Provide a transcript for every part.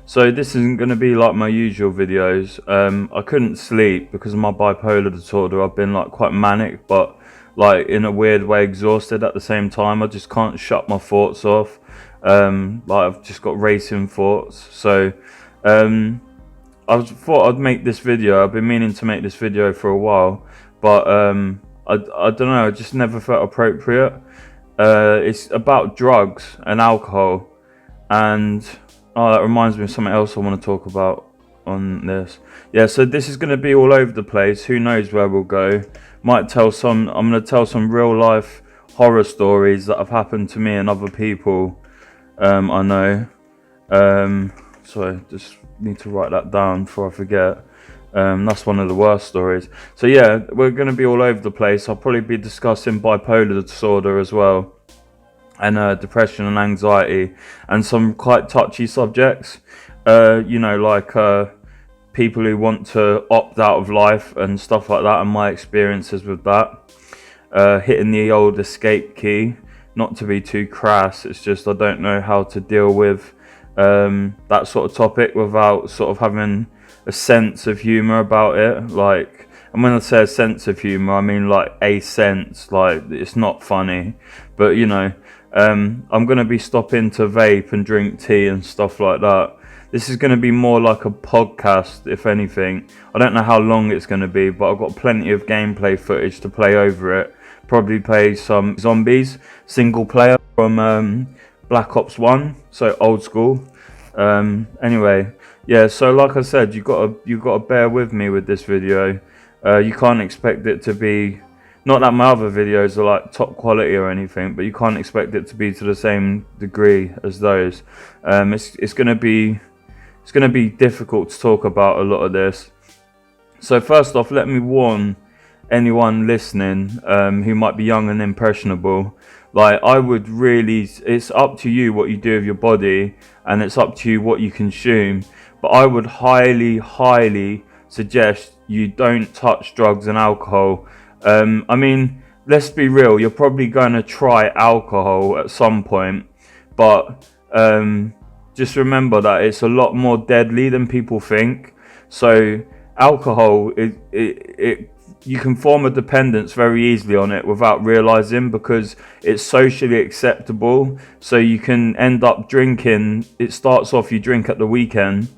So this isn't going to be like my usual videos. I couldn't sleep because of my bipolar disorder. I've been like quite manic, but like in a weird way exhausted at the same time. I just can't shut my thoughts off. Like I've just got racing thoughts. So um, thought I'd make this video. I've been meaning to make this video for a while, but I don't know. I just never felt appropriate. It's about drugs and alcohol, and oh, that reminds me of something else I want to talk about on this. Yeah, so this is going to be all over the place. Who knows where we'll go? I'm going to tell some real life horror stories that have happened to me and other people I know. Sorry, just need to write that down before I forget. That's one of the worst stories. So yeah, we're going to be all over the place. I'll probably be discussing bipolar disorder as well, and depression and anxiety, and some quite touchy subjects. Like people who want to opt out of life and stuff like that, and my experiences with that. Hitting the old escape key. Not to be too crass, it's just I don't know how to deal with that sort of topic without sort of having a sense of humor about it. Like, and when I say a sense of humor, I mean like a sense, like it's not funny, but I'm going to be stopping to vape and drink tea and stuff like that. This is going to be more like a podcast, if anything. I don't know how long it's going to be, but I've got plenty of gameplay footage to play over it. Probably play some zombies, single player from Black Ops 1, so old school. Anyway, yeah, so like I said, you gotta bear with me with this video. You can't expect it to be, not that my other videos are like top quality or anything, but you can't expect it to be to the same degree as those. It's gonna be difficult to talk about a lot of this. So first off, let me warn anyone listening who might be young and impressionable. Like, I would really, it's up to you what you do with your body, and it's up to you what you consume, but I would highly suggest you don't touch drugs and alcohol. I mean, let's be real, you're probably going to try alcohol at some point, but just remember that it's a lot more deadly than people think. So alcohol, you can form a dependence very easily on it without realizing, because it's socially acceptable. So you can end up drinking. It starts off, you drink at the weekend,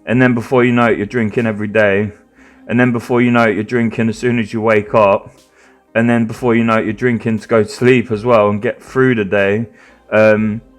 and then before you know it, you're drinking every day, and then before you know it, you're drinking as soon as you wake up, and then before you know it, you're drinking to go to sleep as well and get through the day.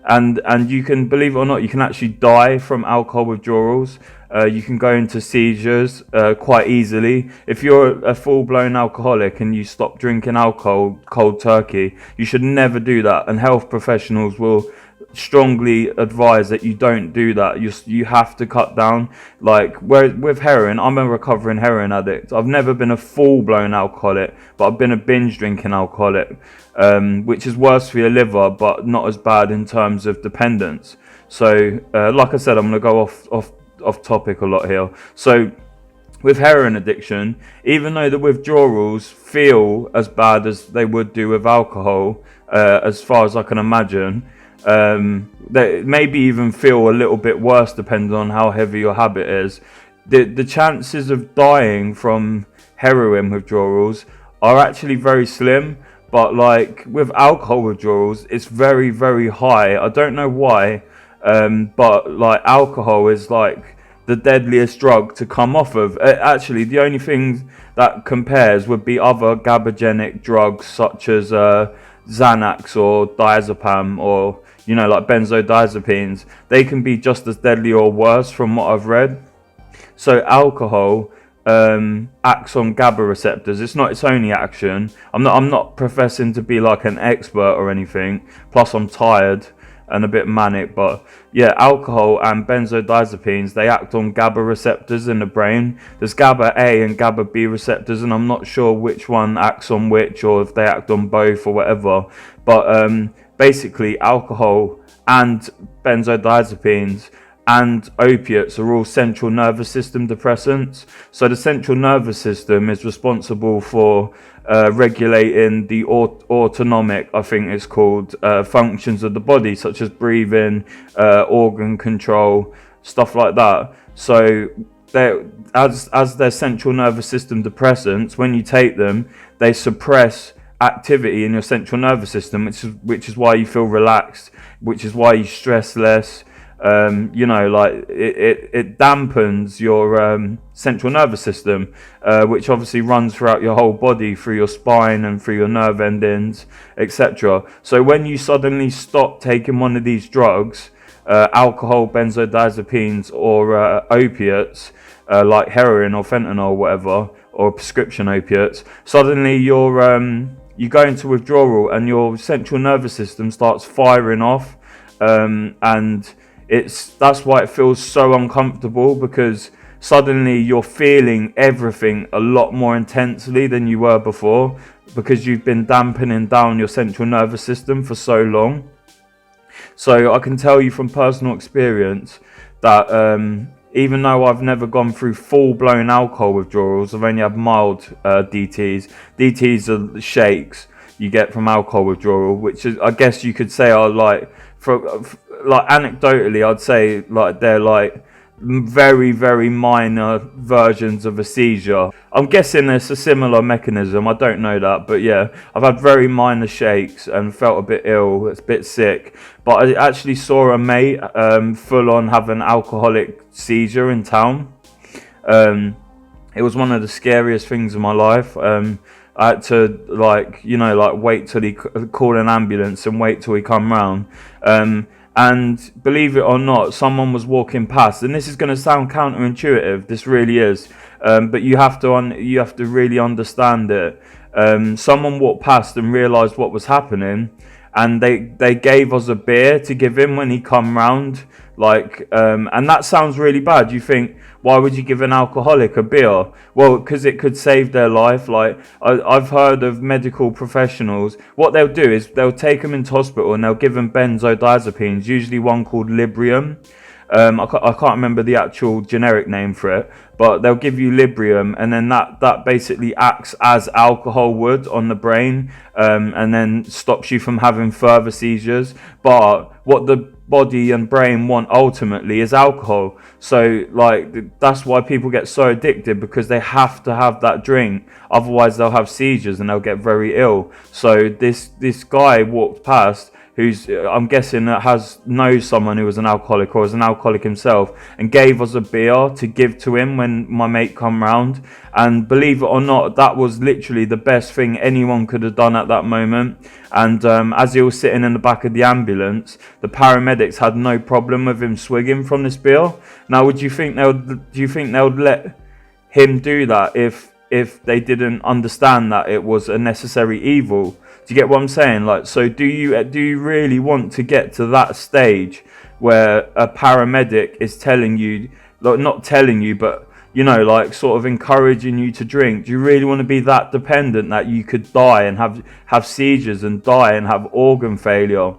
And you can, believe it or not, you can actually die from alcohol withdrawals. You can go into seizures quite easily. If you're a full-blown alcoholic and you stop drinking alcohol cold turkey, you should never do that. And health professionals will strongly advise that you don't do that. You have to cut down. Like, with heroin, I'm a recovering heroin addict. I've never been a full-blown alcoholic, but I've been a binge drinking alcoholic, which is worse for your liver, but not as bad in terms of dependence. So like I said, I'm going to go off topic a lot here. So with heroin addiction, even though the withdrawals feel as bad as they would do with alcohol, as far as I can imagine, they maybe even feel a little bit worse depending on how heavy your habit is. The chances of dying from heroin withdrawals are actually very slim, but like with alcohol withdrawals, it's very, very high. I don't know why, but like alcohol is like the deadliest drug to come off of. Actually, the only thing that compares would be other GABAergic drugs such as Xanax or diazepam, or like benzodiazepines. They can be just as deadly or worse from what I've read. So alcohol acts on GABA receptors. It's not its only action. I'm not professing to be like an expert or anything. Plus I'm tired and a bit manic, but yeah, alcohol and benzodiazepines, they act on GABA receptors in the brain. There's GABA A and GABA B receptors, and I'm not sure which one acts on which, or if they act on both or whatever, but basically alcohol and benzodiazepines and opiates are all central nervous system depressants. So the central nervous system is responsible for regulating the autonomic, I think it's called, functions of the body, such as breathing, organ control, stuff like that. So as their central nervous system depressants, when you take them, they suppress activity in your central nervous system, which is why you feel relaxed, which is why you stress less. Like it dampens your central nervous system, which obviously runs throughout your whole body, through your spine and through your nerve endings, etc. So when you suddenly stop taking one of these drugs, alcohol, benzodiazepines, or opiates, like heroin or fentanyl or whatever, or prescription opiates, suddenly you go into withdrawal and your central nervous system starts firing off, and that's why it feels so uncomfortable, because suddenly you're feeling everything a lot more intensely than you were before, because you've been dampening down your central nervous system for so long. So I can tell you from personal experience that even though I've never gone through full-blown alcohol withdrawals, I've only had mild DTs. DTs are the shakes you get from alcohol withdrawal, which is, I guess you could say, are like anecdotally, I'd say like they're like very, very minor versions of a seizure. I'm guessing it's a similar mechanism, I don't know that, but yeah, I've had very minor shakes and felt a bit ill, it's a bit sick. But I actually saw a mate full on have an alcoholic seizure in town. It was one of the scariest things in my life. I had to wait till he call an ambulance and wait till he come round. And believe it or not, someone was walking past, and this is going to sound counterintuitive. This really is, but you have to really understand it. Someone walked past and realised what was happening, and they gave us a beer to give him when he come round. And that sounds really bad. You think, why would you give an alcoholic a beer? Well, because it could save their life. Like, I've heard of medical professionals, what they'll do is they'll take them into hospital and they'll give them benzodiazepines, usually one called Librium. I can't remember the actual generic name for it, but they'll give you Librium, and then that basically acts as alcohol would on the brain, and then stops you from having further seizures. But what the body and brain want ultimately is alcohol. So that's why people get so addicted, because they have to have that drink, otherwise they'll have seizures and they'll get very ill. So this guy walked past, who's, I'm guessing, knows someone who was an alcoholic or was an alcoholic himself, and gave us a beer to give to him when my mate come round. And believe it or not, that was literally the best thing anyone could have done at that moment. And as he was sitting in the back of the ambulance, the paramedics had no problem with him swigging from this beer. Now, do you think they would let him do that if they didn't understand that it was a necessary evil? Do you get what I'm saying? So do you really want to get to that stage where a paramedic is telling you, not telling you, but sort of encouraging you to drink? Do you really want to be that dependent that you could die and have seizures and die and have organ failure,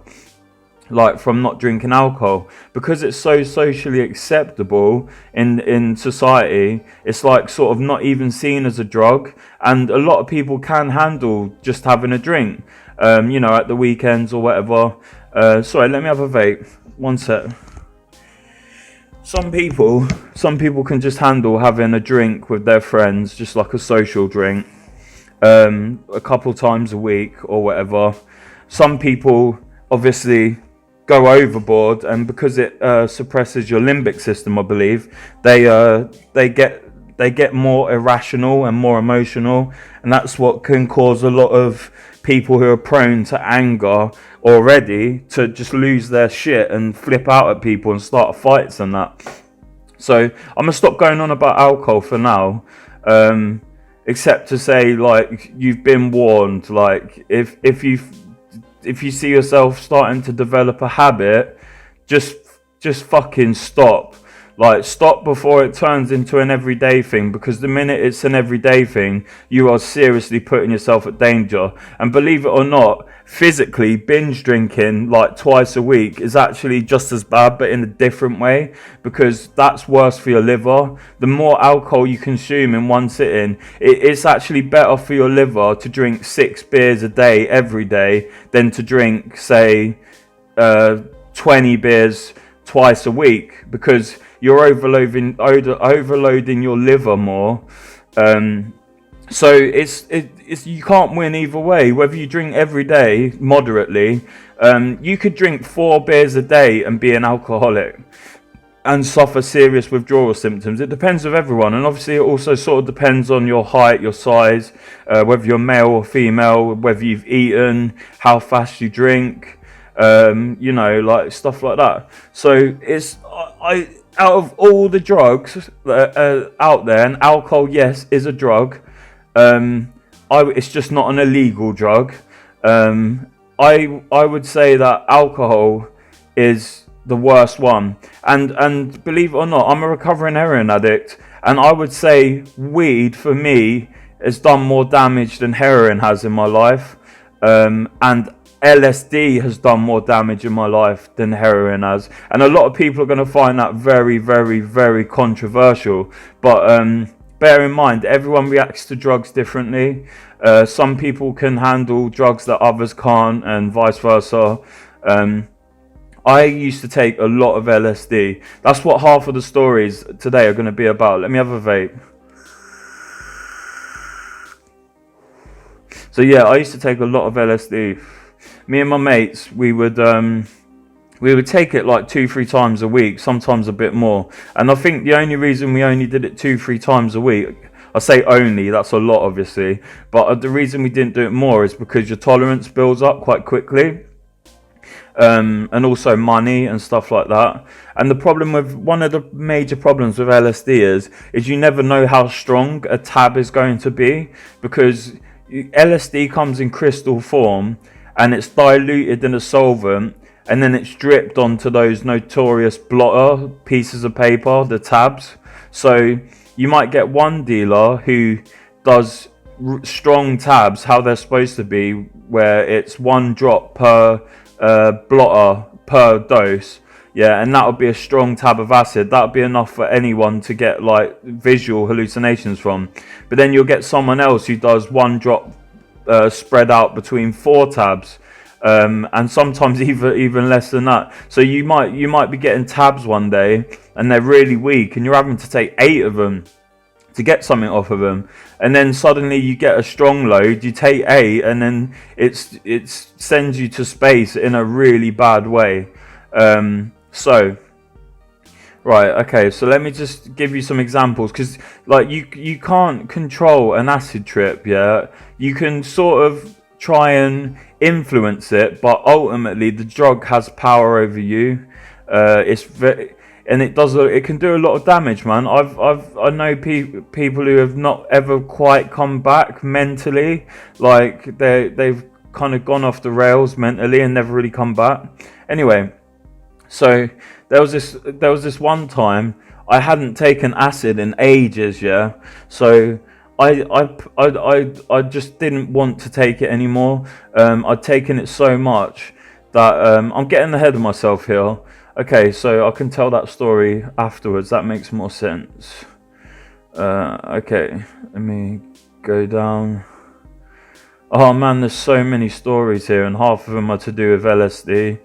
from not drinking alcohol? Because it's so socially acceptable in society, it's sort of not even seen as a drug, and a lot of people can handle just having a drink, at the weekends or whatever. Sorry, let me have a vape. One sec. Some people can just handle having a drink with their friends, just like a social drink, a couple times a week or whatever. Some people obviously go overboard, and because it suppresses your limbic system, I believe, they get more irrational and more emotional, and that's what can cause a lot of people who are prone to anger already to just lose their shit and flip out at people and start fights and that. So I'm gonna stop going on about alcohol for now, except to say, you've been warned. If you see yourself starting to develop a habit, just fucking stop. Stop before it turns into an everyday thing, because the minute it's an everyday thing, you are seriously putting yourself at danger. And believe it or not, physically, binge drinking twice a week is actually just as bad, but in a different way, because that's worse for your liver. The more alcohol you consume in one sitting, it's actually better for your liver to drink 6 beers a day every day than to drink, say, 20 beers twice a week because you're overloading your liver more. So it's you can't win either way. Whether you drink every day moderately, you could drink 4 beers a day and be an alcoholic and suffer serious withdrawal symptoms. It depends with everyone, and obviously it also sort of depends on your height, your size, whether you're male or female, whether you've eaten, how fast you drink, like stuff like that. So it's I out of all the drugs that are out there, and alcohol, yes, is a drug. It's just not an illegal drug. I would say that alcohol is the worst one, and believe it or not, I'm a recovering heroin addict, and I would say weed for me has done more damage than heroin has in my life, and LSD has done more damage in my life than heroin has, and a lot of people are going to find that very, very, very controversial, but bear in mind, everyone reacts to drugs differently. Some people can handle drugs that others can't, and vice versa. I used to take a lot of LSD. That's what half of the stories today are going to be about. Let me have a vape. So yeah, I used to take a lot of LSD. Me and my mates, we would take it like 2-3 times a week, sometimes a bit more. And I think the only reason we only did it 2-3 times a week, I say only, that's a lot obviously, but the reason we didn't do it more is because your tolerance builds up quite quickly. And also money and stuff like that. And the problem with one of the major problems with LSD is you never know how strong a tab is going to be, because LSD comes in crystal form and it's diluted in a solvent, and then it's dripped onto those notorious blotter pieces of paper, the tabs. So you might get one dealer who does strong tabs how they're supposed to be, where it's 1 drop per blotter per dose, yeah, and that would be a strong tab of acid. That would be enough for anyone to get like visual hallucinations from. But then you'll get someone else who does 1 drop spread out between 4 tabs, and sometimes even less than that. So you might be getting tabs one day and they're really weak, and you're having to take 8 of them to get something off of them, and then suddenly you get a strong load, you take 8, and then it sends you to space in a really bad way. So let me just give you some examples, because like you can't control an acid trip, yeah. You can sort of try and influence it, but ultimately the drug has power over you. And it can do a lot of damage, man. I know people who have not ever quite come back mentally, like they've kind of gone off the rails mentally and never really come back. Anyway, so there was this one time I hadn't taken acid in ages, yeah. So I just didn't want to take it anymore. I'd taken it so much that I'm getting ahead of myself here. Okay, so I can tell that story afterwards. That makes more sense. Okay, let me go down. Oh man, there's so many stories here, and half of them are to do with LSD.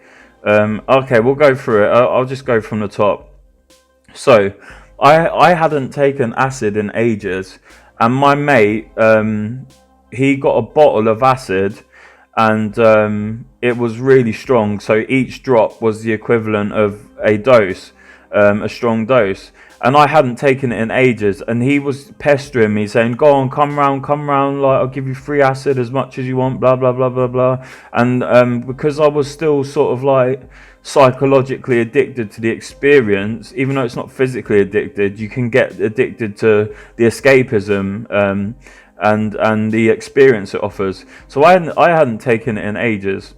Okay, we'll go through it. I'll just go from the top. So, I hadn't taken acid in ages, and my mate, he got a bottle of acid, and it was really strong, so each drop was the equivalent of a dose, a strong dose, and I hadn't taken it in ages, and he was pestering me saying, go on, come round, like I'll give you free acid as much as you want, blah blah blah blah blah. And because I was still sort of like psychologically addicted to the experience, even though it's not physically addicted, you can get addicted to the escapism and the experience it offers. So I hadn't taken it in ages.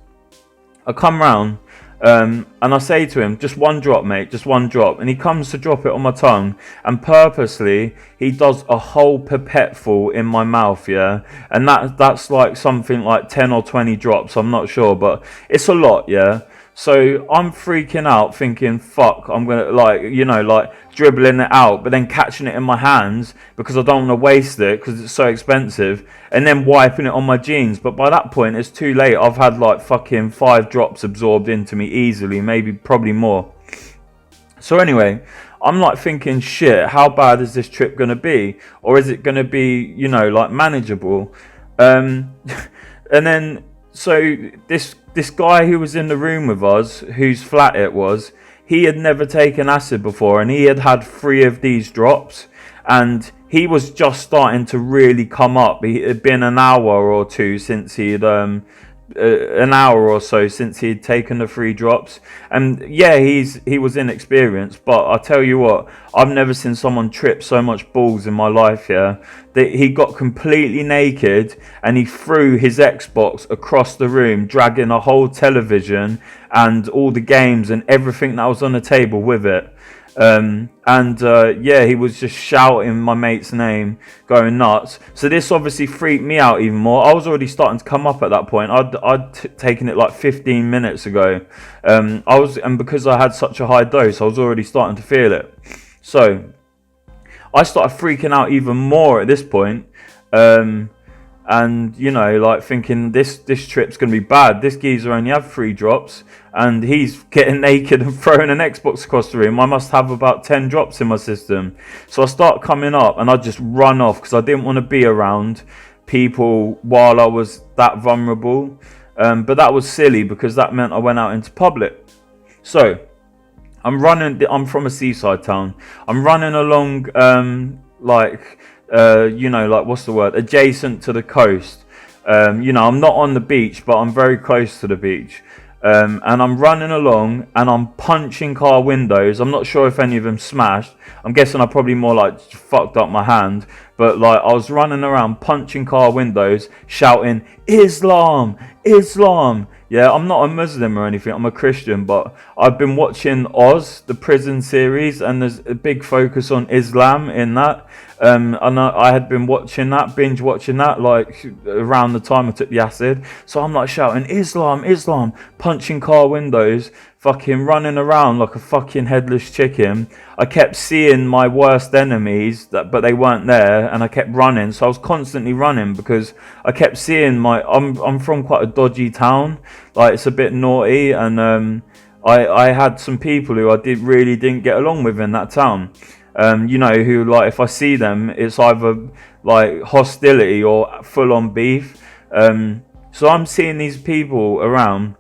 I come round, and I say to him, just 1 drop, mate, just 1 drop. And he comes to drop it on my tongue, and purposely he does a whole pipette-full in my mouth, yeah. And that's like something like 10 or 20 drops, I'm not sure, but it's a lot, yeah. So I'm freaking out, thinking, fuck, I'm gonna like dribbling it out, but then catching it in my hands because I don't want to waste it because it's so expensive, and then wiping it on my jeans. But by that point, it's too late. I've had like fucking 5 drops absorbed into me easily, probably more. So anyway, I'm like thinking, shit, how bad is this trip gonna be, or is it gonna be, like manageable? Um, and then so this guy who was in the room with us, whose flat it was, he had never taken acid before, and he had had 3 of these drops, and he was just starting to really come up. It had been an hour or two since he had an hour or so since he had taken the 3 drops, and yeah, he was inexperienced, but I tell you what, I've never seen someone trip so much balls in my life. Yeah, that he got completely naked and he threw his Xbox across the room, dragging a whole television and all the games and everything that was on the table with it. Yeah, he was just shouting my mate's name, going nuts. So this obviously freaked me out even more. I was already starting to come up at that point. I'd taken it like 15 minutes ago. And because I had such a high dose, I was already starting to feel it. So I started freaking out even more at this point. And like thinking this trip's gonna be bad. This geezer only had 3 drops, and he's getting naked and throwing an Xbox across the room. I must have about 10 drops in my system. So I start coming up, and I just run off because I didn't want to be around people while I was that vulnerable. But that was silly because that meant I went out into public. So I'm running. I'm from a seaside town. I'm running along, what's the word? Adjacent to the coast. I'm not on the beach, but I'm very close to the beach. And I'm running along and I'm punching car windows. I'm not sure if any of them smashed. I'm guessing I probably more like fucked up my hand. But like I was running around punching car windows, shouting, Islam, Islam. Yeah, I'm not a Muslim or anything, I'm a Christian, but I've been watching Oz, the prison series, and there's a big focus on Islam in that. And I had been watching that, binge watching that, like around the time I took the acid. So I'm like shouting, Islam, Islam, punching car windows, fucking running around like a fucking headless chicken. I kept seeing my worst enemies, but they weren't there, and I kept running. So I was constantly running because I kept seeing I'm from quite a dodgy town, like it's a bit naughty, and I had some people who I really didn't get along with in that town. Who like if I see them, it's either like hostility or full on beef. So I'm seeing these people around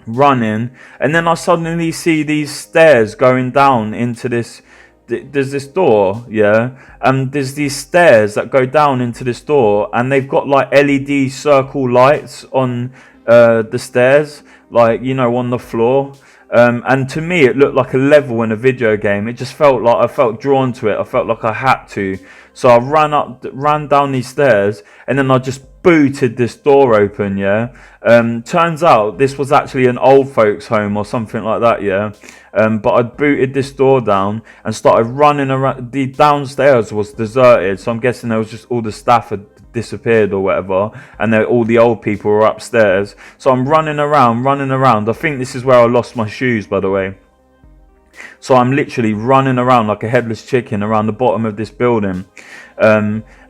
running, and then I suddenly see these stairs going down into this. There's this door, yeah, and there's these stairs that go down into this door, and they've got like LED circle lights on the stairs, like on the floor. And to me, it looked like a level in a video game. It just felt like I felt drawn to it. I felt like I had to. So I ran down these stairs, and then I just booted this door open, yeah. Turns out this was actually an old folks home or something like that, yeah. But I booted this door down and started running around. The downstairs was deserted, so I'm guessing there was just all the staff had disappeared or whatever, and all the old people were upstairs. So I'm running around. I think this is where I lost my shoes, by the way. So I'm literally running around like a headless chicken around the bottom of this building.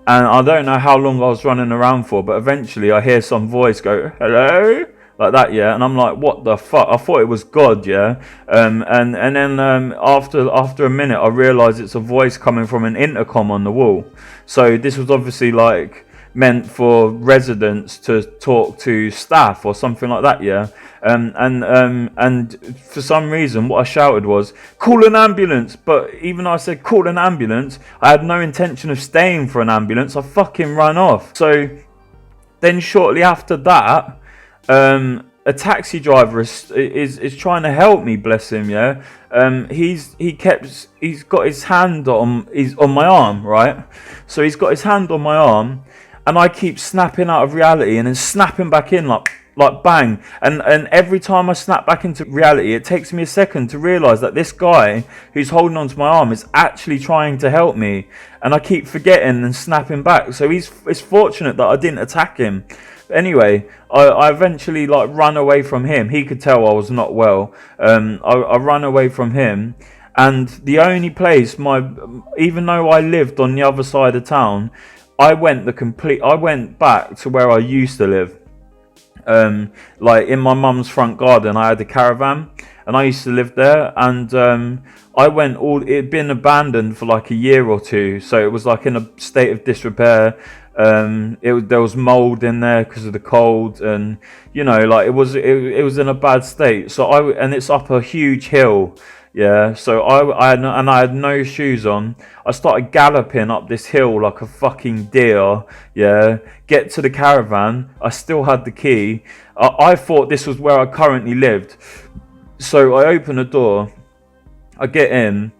And I don't know how long I was running around for, but eventually I hear some voice go, hello? Like that, yeah, and I'm like, what the fuck? I thought it was God, yeah. And then after a minute, I realised it's a voice coming from an intercom on the wall. So this was obviously like meant for residents to talk to staff or something like that, yeah. And for some reason, what I shouted was, call an ambulance. But even though I said call an ambulance, I had no intention of staying for an ambulance. I fucking ran off. So then shortly after that, a taxi driver is trying to help me, bless him, yeah. He's got his hand on my arm, right? So he's got his hand on my arm, and I keep snapping out of reality and then snapping back in like bang. And every time I snap back into reality, it takes me a second to realise that this guy who's holding onto my arm is actually trying to help me, and I keep forgetting and snapping back. So it's fortunate that I didn't attack him. Anyway, I eventually run away from him. He could tell I was not well. I ran away from him, and the only place even though I lived on the other side of town, I went back to where I used to live. Like in my mum's front garden, I had a caravan, and I used to live there. And I went all. It'd been abandoned for like a year or two, so it was like in a state of disrepair. There was mold in there because of the cold, and like it was in a bad state. So and it's up a huge hill. Yeah, so I had no shoes on. I started galloping up this hill like a fucking deer. Yeah, get to the caravan. I still had the key. I thought this was where I currently lived. So I open the door. I get in.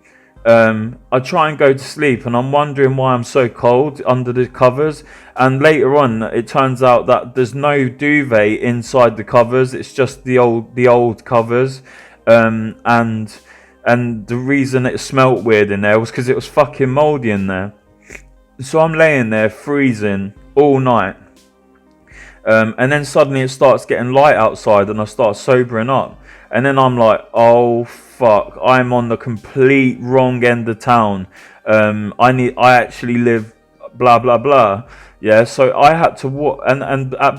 I try and go to sleep, and I'm wondering why I'm so cold under the covers. And later on, it turns out that there's no duvet inside the covers. It's just the old covers. And the reason it smelt weird in there was because it was fucking moldy in there. So I'm laying there freezing all night. And then suddenly it starts getting light outside, and I start sobering up. And then I'm like, oh fuck, I'm on the complete wrong end of town. I actually live blah blah blah. Yeah, so I had to walk,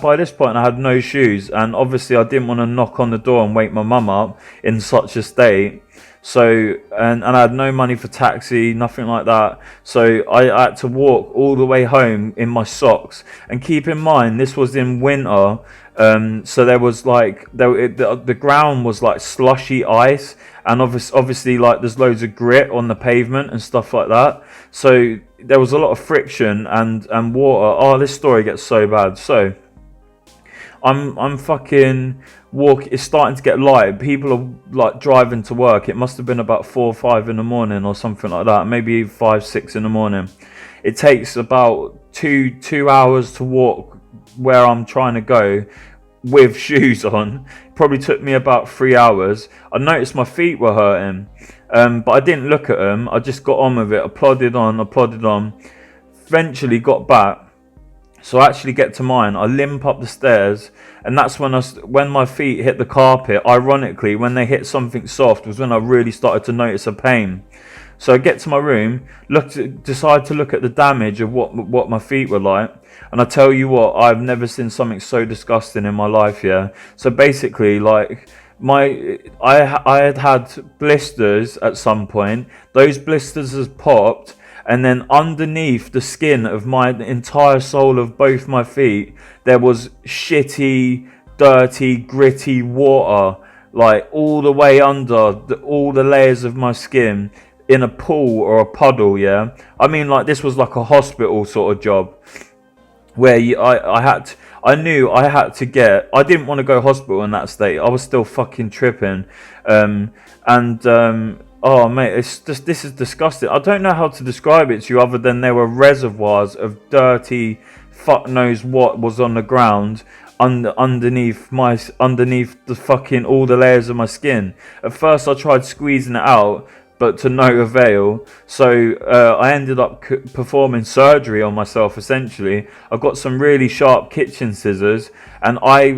by this point I had no shoes, and obviously I didn't want to knock on the door and wake my mum up in such a state. So and I had no money for taxi, nothing like that. So I had to walk all the way home in my socks. And keep in mind, this was in winter, so there was like the ground was like slushy ice, and obviously like there's loads of grit on the pavement and stuff like that. So there was a lot of friction and water. Oh, this story gets so bad. So I'm fucking it's starting to get light. People are like driving to work. It must have been about 4 or 5 in the morning or something like that. Maybe 5, 6 in the morning. It takes about two hours to walk where I'm trying to go with shoes on. It probably took me about 3 hours. I noticed my feet were hurting, but I didn't look at them. I just got on with it. I plodded on. Eventually got back. So I actually get to mine. I limp up the stairs, and that's when my feet hit the carpet. Ironically, when they hit something soft was when I really started to notice a pain. So I get to my room, decide to look at the damage of what my feet were like, and I tell you what, I've never seen something so disgusting in my life. Yeah. So basically, like I had blisters at some point. Those blisters has popped. And then underneath the skin of my entire sole of both my feet, there was shitty, dirty, gritty water, like all the way under all the layers of my skin in a pool or a puddle. Yeah, I mean, like this was like a hospital sort of job where I knew I had to get. I didn't want to go hospital in that state. I was still fucking tripping, oh mate, this is disgusting. I don't know how to describe it to you other than there were reservoirs of dirty, fuck knows what was on the ground underneath the fucking all the layers of my skin. At first I tried squeezing it out, but to no avail. So I ended up performing surgery on myself. Essentially, I got some really sharp kitchen scissors, and I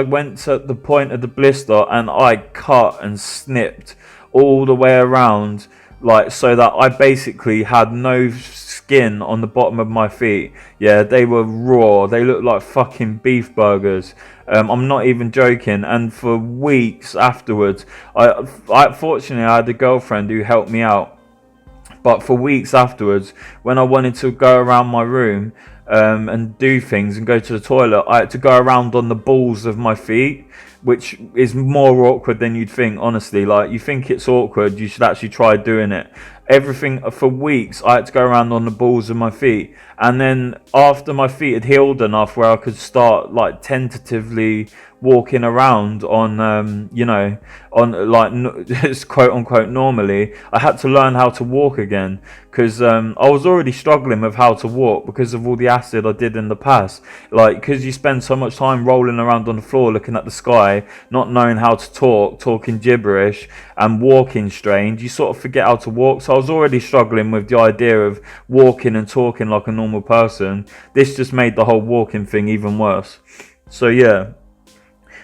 went to the point of the blister, and I cut and snipped all the way around, like so that I basically had no skin on the bottom of my feet. Yeah, they were raw. They looked like fucking beef burgers. I'm not even joking. And for weeks afterwards, fortunately I had a girlfriend who helped me out. But for weeks afterwards, when I wanted to go around my room and do things and go to the toilet, I had to go around on the balls of my feet, which is more awkward than you'd think, honestly. Like, you think it's awkward, you should actually try doing it. Everything for weeks, I had to go around on the balls of my feet, and then after my feet had healed enough where I could start like tentatively walking around on on like quote unquote normally, I had to learn how to walk again, because I was already struggling with how to walk because of all the acid I did in the past. Like, because you spend so much time rolling around on the floor looking at the sky, not knowing how to talking gibberish and walking strange, you sort of forget how to walk. So I was already struggling with the idea of walking and talking like a normal person. This just made the whole walking thing even worse. So yeah,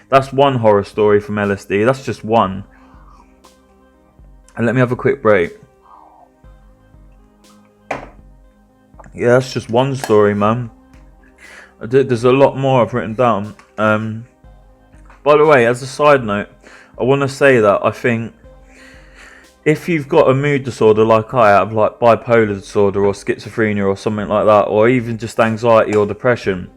that's one horror story from LSD. That's just one. And let me have a quick break. Yeah, that's just one story, man. There's a lot more I've written down. By the way, as a side note, I want to say that I think if you've got a mood disorder like I have, like bipolar disorder or schizophrenia or something like that, or even just anxiety or depression,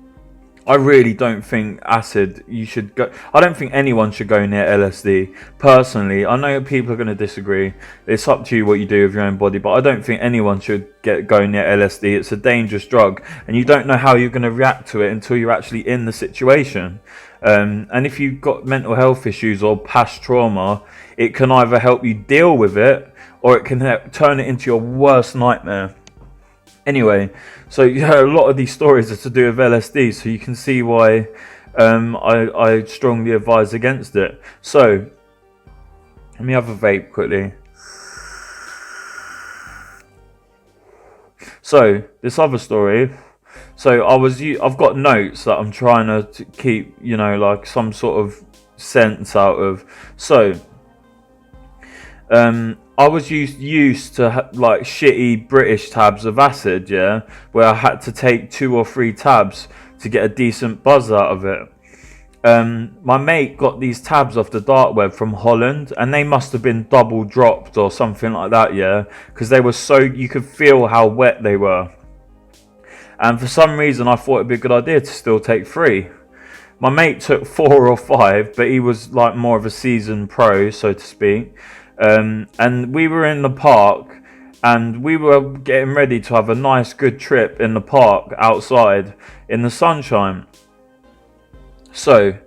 I really don't think acid, you should go. I don't think anyone should go near LSD. Personally, I know people are going to disagree. It's up to you what you do with your own body, but I don't think anyone should go near LSD. It's a dangerous drug, and you don't know how you're going to react to it until you're actually in the situation. And if you've got mental health issues or past trauma, it can either help you deal with it, or it can turn it into your worst nightmare. Anyway, so yeah, a lot of these stories are to do with LSD, so you can see why I strongly advise against it. So, let me have a vape quickly. So, this other story. So I've got notes that I'm trying to keep, like some sort of sense out of. So, I was used to like shitty British tabs of acid, yeah, where I had to take 2 or 3 tabs to get a decent buzz out of it. My mate got these tabs off the dark web from Holland, and they must have been double dropped or something like that, yeah, because they were so, you could feel how wet they were. And for some reason I thought it'd be a good idea to still take 3. My mate took 4 or 5, but he was like more of a seasoned pro, so to speak. And we were in the park, and we were getting ready to have a nice good trip in the park outside in the sunshine. So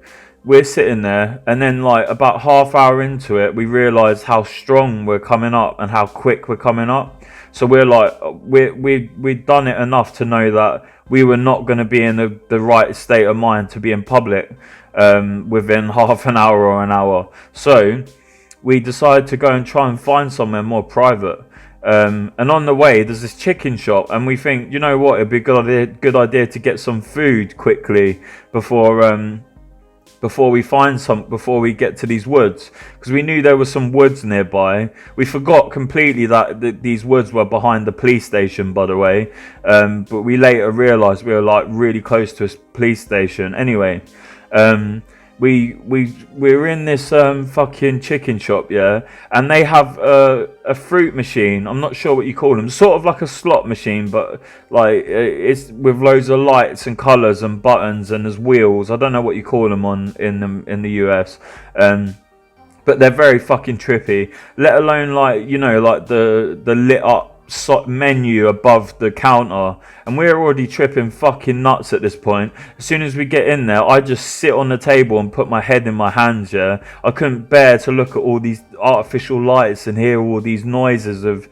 we're sitting there, and then like about half hour into it, we realised how strong we're coming up and how quick we're coming up. So we're like, we'd done it enough to know that we were not going to be in the right state of mind to be in public within half an hour or an hour. So we decided to go and try and find somewhere more private. And on the way, there's this chicken shop, and we think, you know what, it'd be a good idea to get some food quickly before we get to these woods, because we knew there were some woods nearby. We forgot completely that these woods were behind the police station, by the way. But we later realised we were like really close to a police station. Anyway, we were in this fucking chicken shop, yeah, and they have a fruit machine. I'm not sure what you call them, sort of like a slot machine, but like it's with loads of lights and colours and buttons, and there's wheels. I don't know what you call them in the US, but they're very fucking trippy. Let alone like like the lit up menu above the counter, and we're already tripping fucking nuts at this point. As soon as we get in there, I just sit on the table and put my head in my hands, yeah. I couldn't bear to look at all these artificial lights and hear all these noises of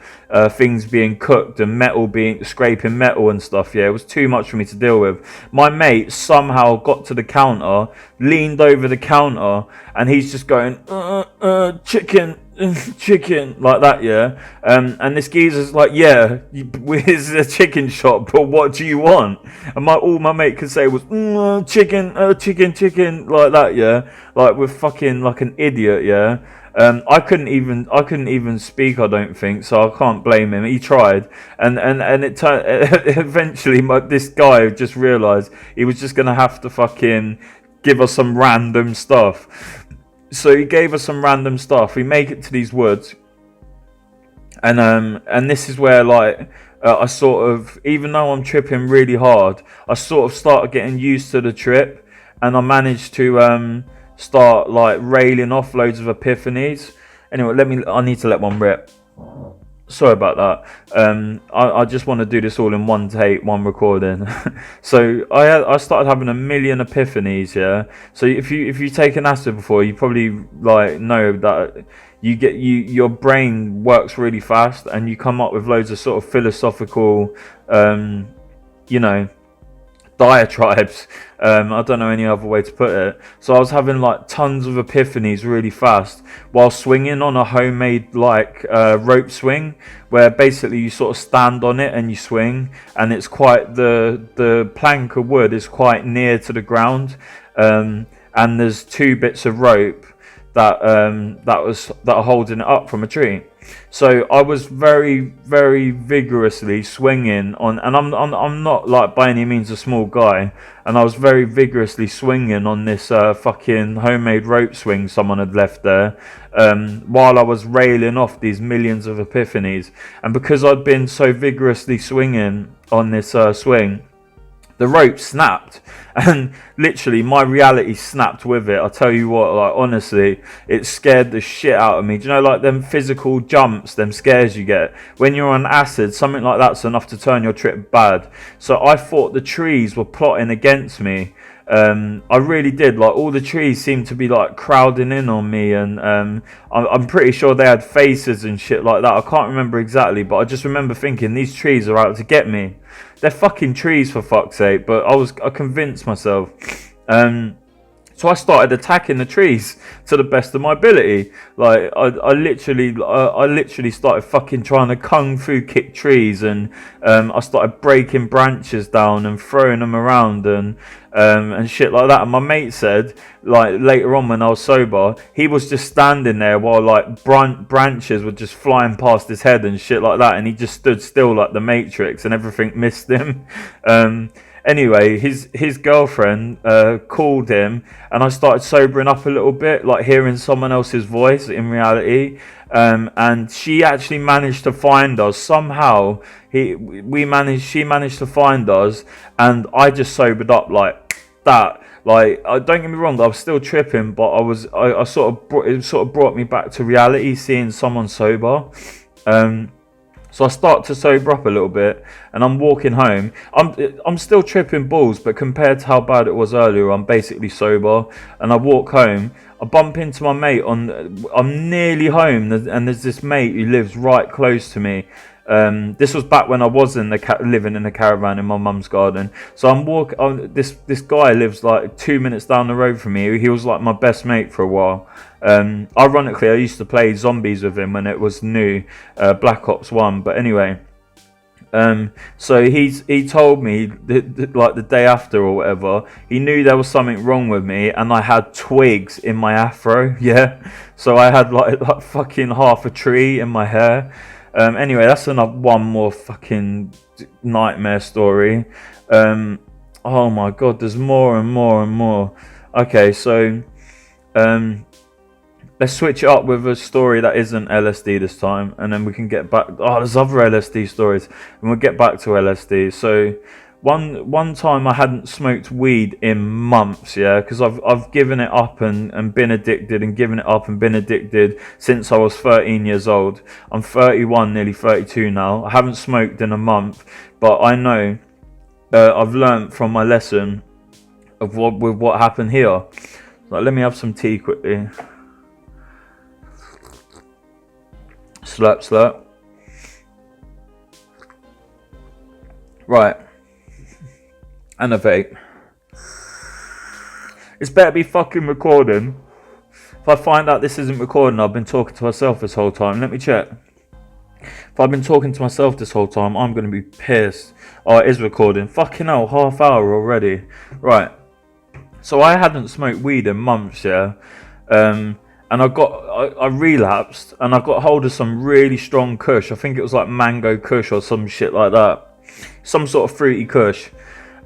things being cooked and scraping metal and stuff, yeah. It was too much for me to deal with. My mate somehow got to the counter, leaned over the counter, and he's just going chicken like that, yeah. And this geezer's like, yeah, it's a chicken shop, but what do you want? And all my mate could say was chicken like that, yeah. Like we're fucking like an idiot, yeah. I couldn't even speak, I don't think, so I can't blame him. He tried, and it turned eventually this guy just realised he was just gonna have to fucking give us some random stuff. So he gave us some random stuff. We make it to these woods, and this is where like I sort of, even though I'm tripping really hard, I sort of started getting used to the trip, and I managed to start like railing off loads of epiphanies. Anyway, I need to let one rip. Sorry about that. I just want to do this all in one take, one recording. So I started having a million epiphanies, yeah. So if you taken acid before, you probably like know that your brain works really fast, and you come up with loads of sort of philosophical, diatribes. I don't know any other way to put it. So I was having like tons of epiphanies really fast while swinging on a homemade like rope swing, where basically you sort of stand on it and you swing, and it's quite the plank of wood is quite near to the ground, and there's 2 bits of rope that are holding it up from a tree. So I was very, very vigorously swinging on, and I'm not like by any means a small guy, and I was very vigorously swinging on this fucking homemade rope swing someone had left there, while I was railing off these millions of epiphanies. And because I'd been so vigorously swinging on this swing, the rope snapped, and literally my reality snapped with it. I tell you what, like honestly, it scared the shit out of me. Do you know, like them physical jumps, them scares you get when you're on acid? Something like that's enough to turn your trip bad. So I thought the trees were plotting against me. I really did. Like all the trees seemed to be like crowding in on me, and I'm pretty sure they had faces and shit like that. I can't remember exactly, but I just remember thinking these trees are out to get me. They're fucking trees, for fuck's sake. But I convinced myself. So I started attacking the trees to the best of my ability. Like I literally started fucking trying to kung fu kick trees, and I started breaking branches down and throwing them around and shit like that. And my mate said, like later on when I was sober, he was just standing there while like branches were just flying past his head and shit like that, and he just stood still like the Matrix, and everything missed him. Anyway, his girlfriend called him, and I started sobering up a little bit, like hearing someone else's voice in reality. And she actually managed to find us somehow. She managed to find us, and I just sobered up like that. Like, don't get me wrong, I was still tripping, but it sort of brought me back to reality, seeing someone sober. So I start to sober up a little bit, and I'm walking home. I'm still tripping balls, but compared to how bad it was earlier, I'm basically sober. And I walk home. I bump into my mate I'm nearly home, and there's this mate who lives right close to me. This was back when I was living in a caravan in my mum's garden. So I'm walking. This guy lives like 2 minutes down the road from me. He was like my best mate for a while. Ironically, I used to play zombies with him when it was new, Black Ops 1. But anyway, so he told me like the day after or whatever, he knew there was something wrong with me, and I had twigs in my afro. Yeah, so I had like fucking half a tree in my hair. Anyway, that's one more fucking nightmare story. Oh my god, there's more and more and more. Okay, so let's switch it up with a story that isn't LSD this time, and then we can get back. Oh, there's other LSD stories, and we'll get back to LSD. So one time I hadn't smoked weed in months, yeah, because I've given it up and been addicted, and given it up and been addicted since I was 13 years old. I'm 31, nearly 32 now. I haven't smoked in a month, but I know I've learned from my lesson of what happened here. Like, let me have some tea quickly. Slurp, slurp. Right. And a vape. It's better be fucking recording. If I find out this isn't recording, I've been talking to myself this whole time. Let me check. If I've been talking to myself this whole time, I'm going to be pissed. Oh, it is recording. Fucking hell, half hour already. Right. So I hadn't smoked weed in months, yeah. And I relapsed, and I got hold of some really strong kush. I think it was like mango kush or some shit like that. Some sort of fruity kush.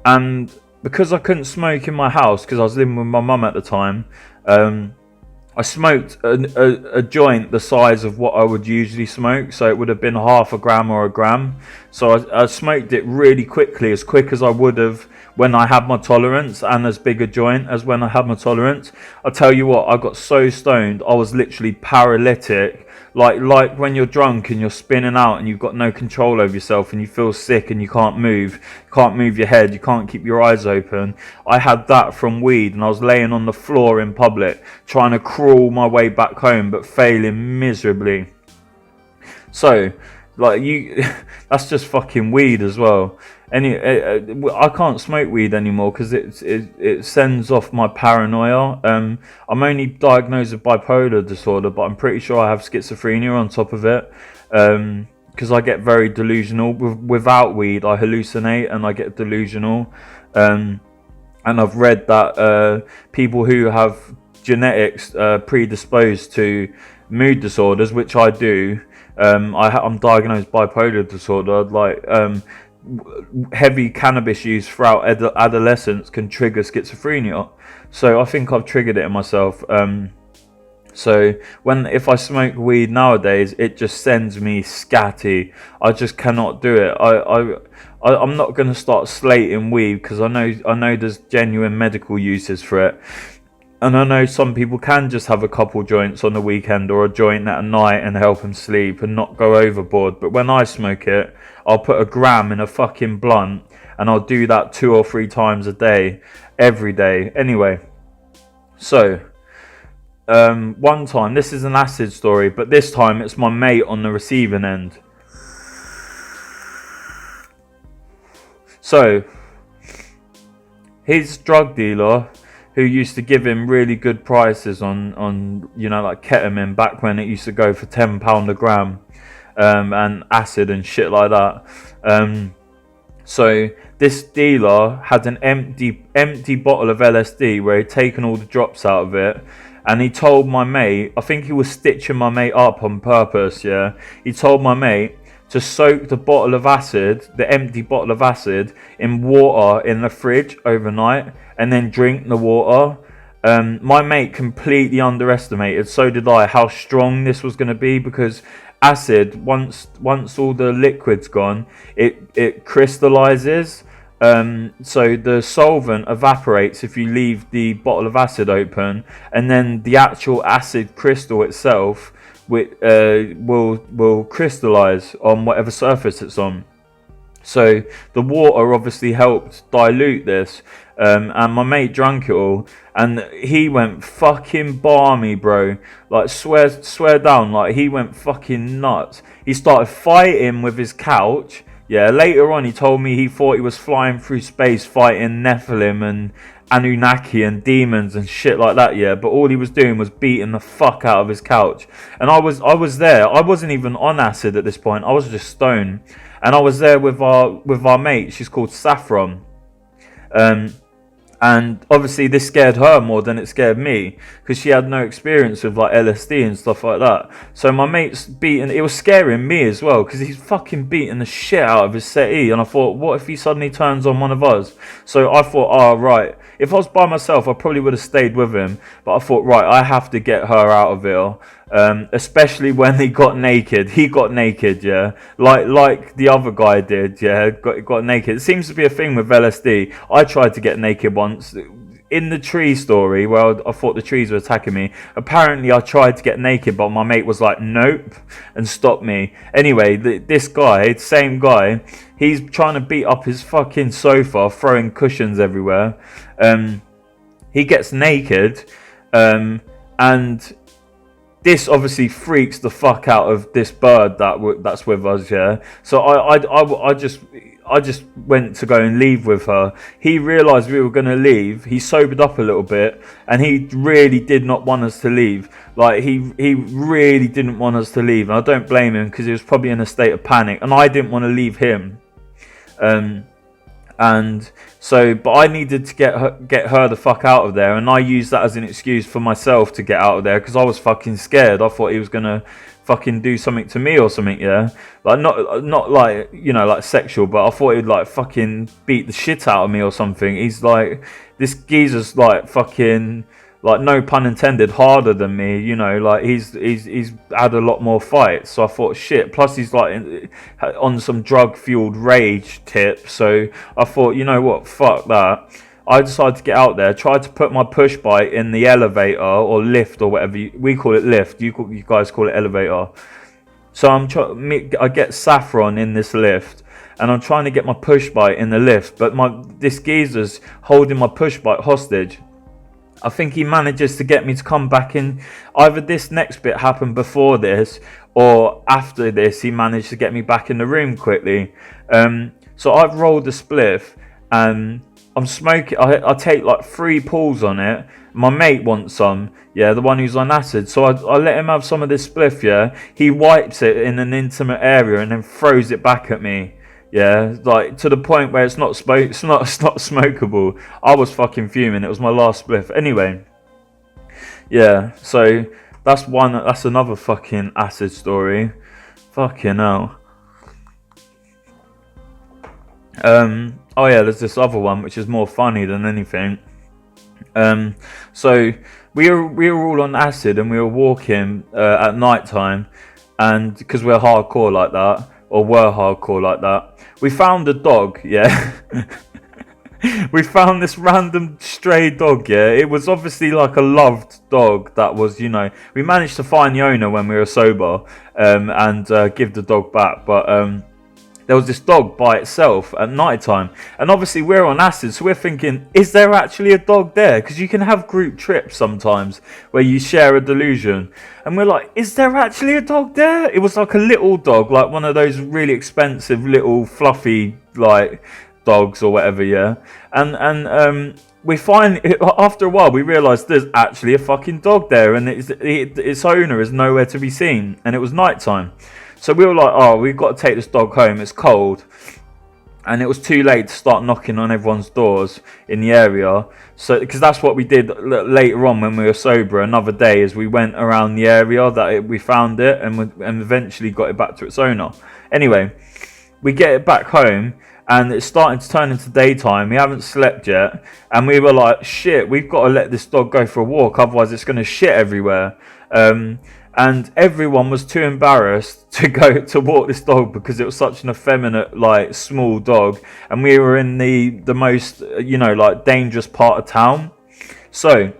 And because I couldn't smoke in my house, because I was living with my mum at the time, I smoked a joint the size of what I would usually smoke. So it would have been half a gram or a gram. So I smoked it really quickly, as quick as I would have when I had my tolerance, and as big a joint as when I had my tolerance. I tell you what, I got so stoned, I was literally paralytic. Like when you're drunk and you're spinning out and you've got no control over yourself, and you feel sick and you can't move your head, you can't keep your eyes open. I had that from weed, and I was laying on the floor in public trying to crawl my way back home, but failing miserably. So, like, that's just fucking weed as well. I can't smoke weed anymore because it sends off my paranoia. I'm only diagnosed with bipolar disorder, but I'm pretty sure I have schizophrenia on top of it. Because I get very delusional. Without weed, I hallucinate and I get delusional. And I've read that people who have genetics predisposed to mood disorders, which I do. I'm diagnosed bipolar disorder. Like heavy cannabis use throughout adolescence can trigger schizophrenia. So I think I've triggered it in myself. So if I smoke weed nowadays, it just sends me scatty. I just cannot do it. I'm not going to start slating weed because I know there's genuine medical uses for it. And I know some people can just have a couple joints on the weekend or a joint at night and help them sleep and not go overboard. But when I smoke it, I'll put a gram in a fucking blunt and I'll do that 2 or 3 times a day, every day. Anyway, so one time, this is an acid story, but this time it's my mate on the receiving end. So his drug dealer, who used to give him really good prices on like ketamine back when it used to go for £10 a gram, and acid and shit like that. So this dealer had an empty bottle of LSD where he'd taken all the drops out of it, and he told my mate, I think he was stitching my mate up on purpose, yeah. He told my mate to soak the bottle of acid, the empty bottle of acid, in water in the fridge overnight and then drink the water. My mate completely underestimated, so did I, how strong this was going to be, because acid, once all the liquid's gone, it crystallizes. So the solvent evaporates if you leave the bottle of acid open, and then the actual acid crystal itself will crystallize on whatever surface it's on. So the water obviously helped dilute this, and my mate drank it all, and he went fucking balmy, bro. Like swear down, like he went fucking nuts. He started fighting with his couch. Yeah, later on he told me he thought he was flying through space fighting Nephilim and Anunnaki and demons and shit like that, yeah, but all he was doing was beating the fuck out of his couch. And I was there. I wasn't even on acid at this point. I was just stoned. And I was there with our mate. She's called Saffron. And obviously this scared her more than it scared me, because she had no experience with like LSD and stuff like that. So my mate's beating, it was scaring me as well, because he's fucking beating the shit out of his settee. And I thought, what if he suddenly turns on one of us? So I thought, oh right, if I was by myself I probably would have stayed with him, but I thought, right, I have to get her out of here. Especially when he got naked. He got naked, yeah, like the other guy did, yeah, got naked. It seems to be a thing with LSD. I tried to get naked once in the tree story where I thought the trees were attacking me. Apparently I tried to get naked, but my mate was like, nope, and stopped me. Anyway, this guy, same guy, he's trying to beat up his fucking sofa, throwing cushions everywhere. He gets naked, and this obviously freaks the fuck out of this bird that's with us, yeah. So I just went to go and leave with her. He realised we were going to leave. He sobered up a little bit, and he really did not want us to leave. Like he really didn't want us to leave, and I don't blame him, because he was probably in a state of panic, and I didn't want to leave him. And so, but I needed to get her the fuck out of there, and I used that as an excuse for myself to get out of there, because I was fucking scared. I thought he was gonna fucking do something to me or something, yeah, like not like, you know, like sexual, but I thought he'd like fucking beat the shit out of me or something. He's like, this geezer's like fucking, like, no pun intended, harder than me, you know, like he's had a lot more fights. So I thought, shit, plus he's like on some drug fueled rage tip. So I thought, you know what, fuck that. I decided to get out there, tried to put my push bike in the elevator or lift or whatever, we call it lift, you guys call it elevator. So I get Saffron in this lift, and I'm trying to get my push bike in the lift, but this geezer's holding my push bike hostage. I think he manages to get me to come back in. Either this next bit happened before this, or after this he managed to get me back in the room quickly. So I've rolled a spliff, and I'm smoking. I take like 3 pulls on it. My mate wants some, yeah, the one who's on acid. So I let him have some of this spliff, yeah. He wipes it in an intimate area and then throws it back at me. Yeah, like to the point where it's not smokable. I was fucking fuming. It was my last spliff. Anyway, Yeah, so that's another fucking acid story. Fucking hell. Oh yeah, there's this other one which is more funny than anything. So we were all on acid and we were walking at night time, and because we're hardcore like that, or were hardcore like that, we found a dog. Yeah. We found this random stray dog, yeah. It was obviously like a loved dog that was, we managed to find the owner when we were sober, and give the dog back. But there was this dog by itself at night time, and obviously we're on acid, so we're thinking, is there actually a dog there? Because you can have group trips sometimes where you share a delusion, and we're like, is there actually a dog there? It was like a little dog, like one of those really expensive little fluffy like dogs or whatever, yeah. And we find, after a while we realised there's actually a fucking dog there, and its owner is nowhere to be seen, and it was night time. So we were like, oh, we've got to take this dog home, it's cold. And it was too late to start knocking on everyone's doors in the area. So, because that's what we did later on when we were sober, another day, is we went around the area that we found it, and eventually got it back to its owner. Anyway, we get it back home, and it's starting to turn into daytime. We haven't slept yet, and we were like, shit, we've got to let this dog go for a walk, otherwise it's going to shit everywhere. And everyone was too embarrassed to go to walk this dog because it was such an effeminate, like, small dog, and we were in the most, like, dangerous part of town. So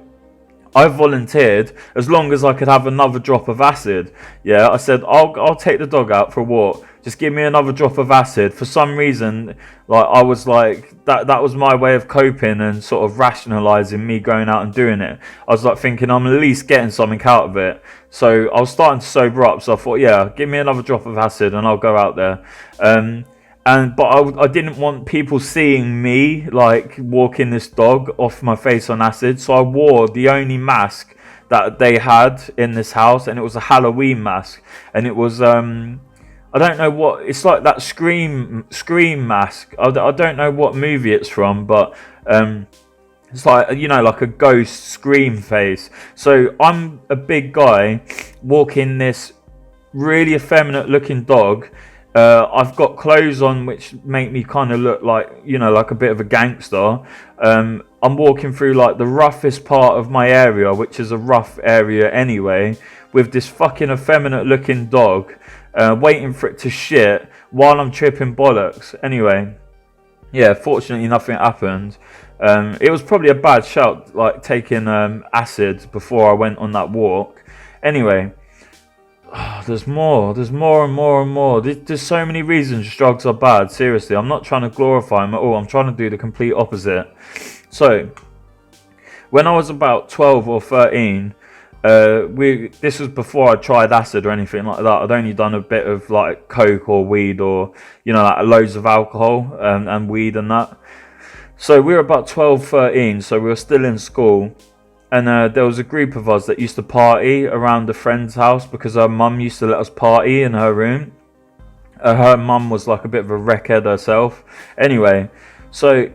I volunteered, as long as I could have another drop of acid. Yeah, I said, I'll take the dog out for a walk. Just give me another drop of acid. For some reason, like, I was like, that was my way of coping and sort of rationalising me going out and doing it. I was like thinking, I'm at least getting something out of it. So I was starting to sober up. So I thought, yeah, give me another drop of acid and I'll go out there. But I didn't want people seeing me like walking this dog off my face on acid, so I wore the only mask that they had in this house, and it was a Halloween mask, and it was I don't know what, it's like that Scream mask. I don't know what movie it's from, but it's like, like a ghost Scream face. So I'm a big guy walking this really effeminate looking dog. I've got clothes on which make me kind of look like, like a bit of a gangster. I'm walking through like the roughest part of my area, which is a rough area anyway, with this fucking effeminate looking dog, waiting for it to shit while I'm tripping bollocks. Anyway, yeah, fortunately nothing happened. It was probably a bad shout, like taking acid before I went on that walk. Anyway, there's more and more. There's so many reasons drugs are bad. Seriously, I'm not trying to glorify them at all. I'm trying to do the complete opposite. So, when I was about 12 or 13, this was before I tried acid or anything like that. I'd only done a bit of like coke or weed, or like loads of alcohol and weed and that. So we were about 12, 13. So we were still in school. And there was a group of us that used to party around a friend's house because her mum used to let us party in her room. Her mum was like a bit of a wreckhead herself. Anyway, so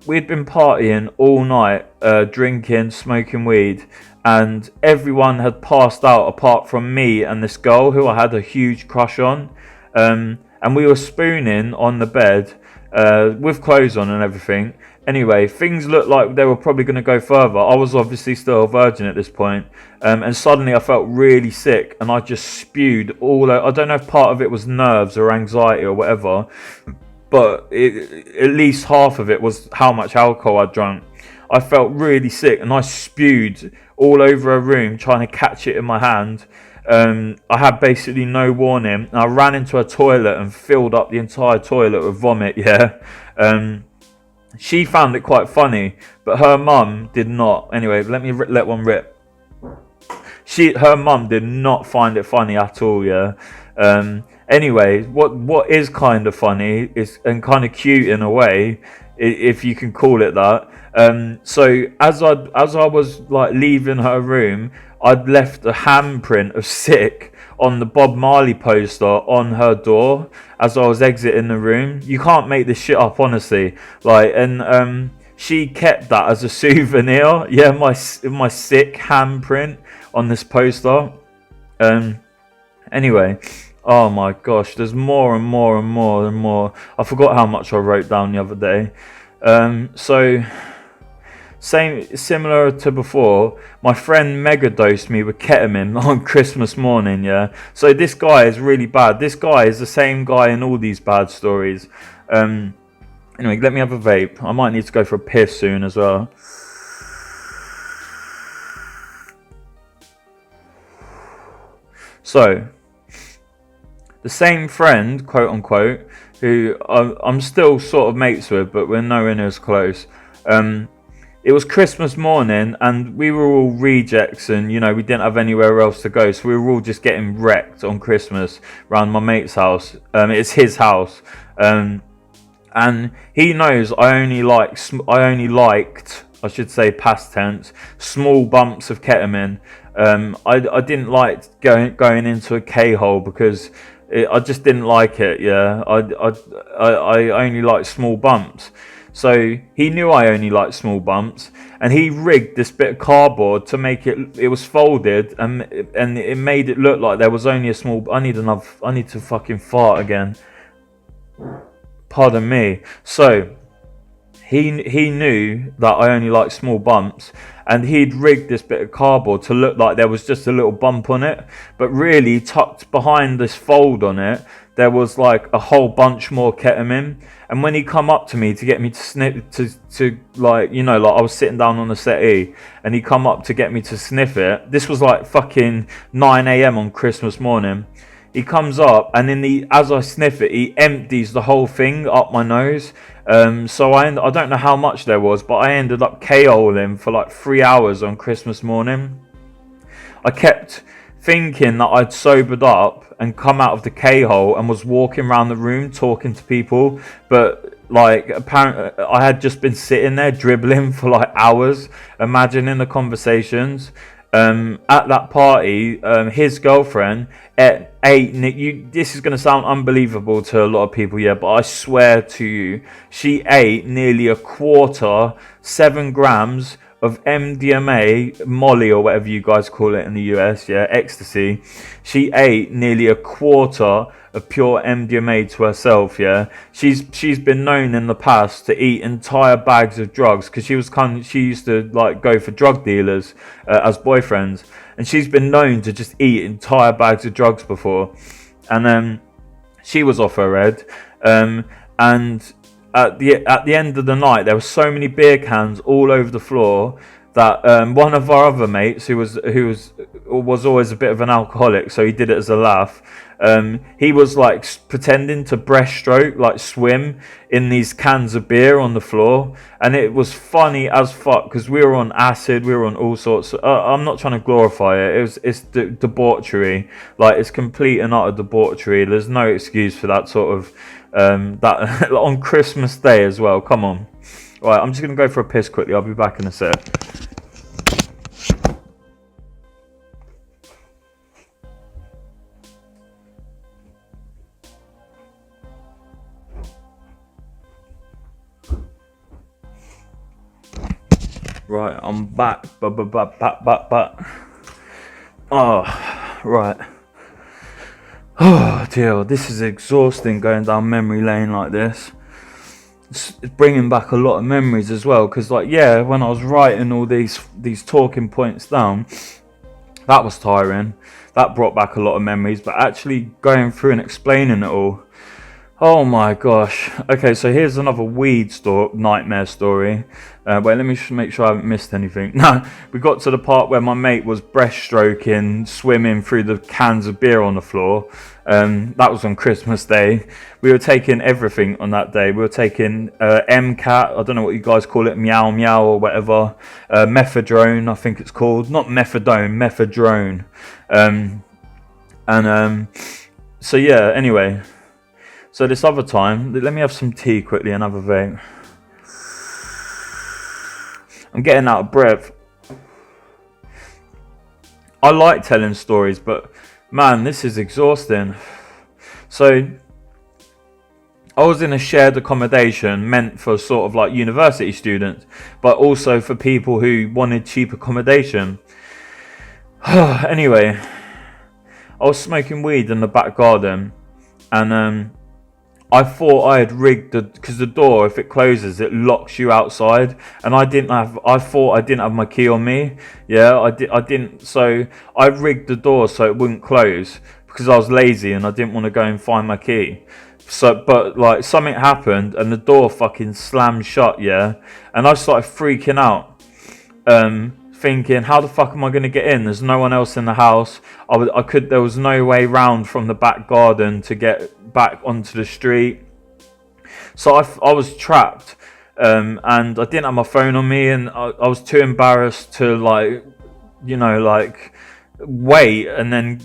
we'd been partying all night, drinking, smoking weed, and everyone had passed out apart from me and this girl who I had a huge crush on. And we were spooning on the bed with clothes on and everything. Anyway, things looked like they were probably going to go further. I was obviously still a virgin at this point. And suddenly I felt really sick and I just spewed all out. I don't know if part of it was nerves or anxiety or whatever, but at least half of it was how much alcohol I'd drunk. I felt really sick and I spewed all over a room trying to catch it in my hand. I had basically no warning. I ran into a toilet and filled up the entire toilet with vomit, yeah. She found it quite funny, but her mum did not. Anyway, let me let one rip. Her mum did not find it funny at all, yeah. Anyway, what is kind of funny is, and kind of cute in a way, if you can call it that. So as I was like leaving her room, I'd left a handprint of sick on the Bob Marley poster on her door as I was exiting the room. You can't make this shit up, honestly. Like, and she kept that as a souvenir. Yeah, my sick handprint on this poster. Anyway, oh my gosh, there's more and more and more and more. I forgot how much I wrote down the other day. So similar to before, my friend mega dosed me with ketamine on Christmas morning. Yeah, so this guy is really bad. This guy is the same guy in all these bad stories. Anyway, let me have a vape. I might need to go for a piss soon as well. So, the same friend, quote unquote, who I'm still sort of mates with, but we're nowhere near as close. It was Christmas morning, and we were all rejects, and we didn't have anywhere else to go, so we were all just getting wrecked on Christmas around my mate's house. It's his house. And he knows I only liked, I should say past tense, small bumps of ketamine. I didn't like going into a K-hole because I just didn't like it. Yeah, I only like small bumps. So he knew I only liked small bumps, and he rigged this bit of cardboard to make it was folded, and it made it look like there was only a small. I need to fucking fart again. Pardon me. So he knew that I only like small bumps, and he'd rigged this bit of cardboard to look like there was just a little bump on it, but really tucked behind this fold on it there was like a whole bunch more ketamine. And when he come up to me to get me to sniff to like I was sitting down on the settee, and he come up to get me to sniff it. This was like fucking 9 a.m. on Christmas morning. He comes up, and as I sniff it, he empties the whole thing up my nose. So I don't know how much there was, but I ended up K-holing for like 3 hours on Christmas morning. I kept thinking that I'd sobered up and come out of the K-hole and was walking around the room talking to people, but like apparently I had just been sitting there dribbling for like hours, imagining the conversations. At that party, his girlfriend ate. This is going to sound unbelievable to a lot of people, yeah, but I swear to you, she ate nearly a quarter, 7 grams of MDMA, Molly or whatever you guys call it in the US, yeah, ecstasy. She ate nearly a quarter of pure MDMA to herself, yeah. She's been known in the past to eat entire bags of drugs because she used to like go for drug dealers as boyfriends, and she's been known to just eat entire bags of drugs before. And she was off her head, and at the end of the night there were so many beer cans all over the floor that one of our other mates, who was always a bit of an alcoholic, so he did it as a laugh. He was like pretending to breaststroke, like swim in these cans of beer on the floor, and it was funny as fuck because we were on acid, we were on all sorts. I'm not trying to glorify it. It's debauchery, like it's complete and utter debauchery. There's no excuse for that sort of that on Christmas Day as well. Come on. Right, I'm just gonna go for a piss quickly. I'll be back in a sec. Right, I'm back. Back. Oh, right. Oh dear, this is exhausting going down memory lane like this. It's bringing back a lot of memories as well, because like, yeah, when I was writing all these talking points down, that was tiring. That brought back a lot of memories, but actually going through and explaining it all, oh my gosh. Okay, so here's another weed nightmare story. Wait, let me make sure I haven't missed anything. No, we got to the part where my mate was breaststroking, swimming through the cans of beer on the floor. That was on Christmas Day. We were taking everything on that day. We were taking MCAT, I don't know what you guys call it, meow meow or whatever. Methadone, I think it's called. Not methadone, methadone. So yeah, anyway. So this other time, let me have some tea quickly and have a vape. I'm getting out of breath. I like telling stories, but man, this is exhausting. So I was in a shared accommodation meant for sort of like university students, but also for people who wanted cheap accommodation. Anyway, I was smoking weed in the back garden, and I thought I had rigged because the door, if it closes, it locks you outside, and I thought I didn't have my key on me. Yeah, I didn't. So I rigged the door so it wouldn't close because I was lazy and I didn't want to go and find my key. So, but like something happened and the door fucking slammed shut, yeah, and I started freaking out, thinking, how the fuck am I gonna get in? There's no one else in the house. There was no way round from the back garden to get back onto the street. So I was trapped, and I didn't have my phone on me, and I was too embarrassed to wait, and then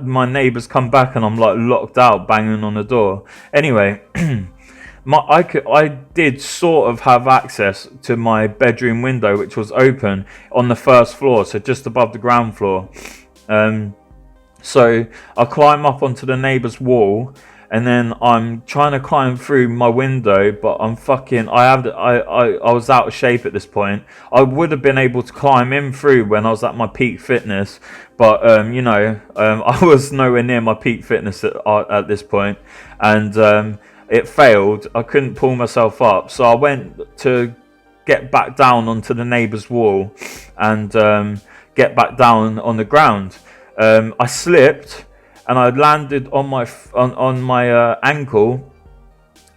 my neighbours come back and I'm like locked out, banging on the door. Anyway, I did sort of have access to my bedroom window, which was open on the first floor, so just above the ground floor. So I climb up onto the neighbour's wall, and then I'm trying to climb through my window, but I was out of shape at this point. I would have been able to climb in through when I was at my peak fitness, but I was nowhere near my peak fitness at this point, and it failed. I couldn't pull myself up, so I went to get back down onto the neighbour's wall and get back down on the ground. I slipped and I landed on my ankle,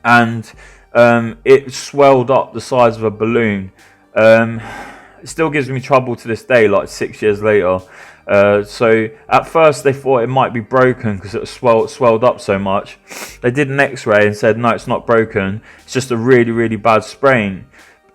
and it swelled up the size of a balloon. It still gives me trouble to this day, like 6 years later. So at first they thought it might be broken because it was swelled up so much. They did an X-ray and said no, it's not broken. It's just a really, really bad sprain.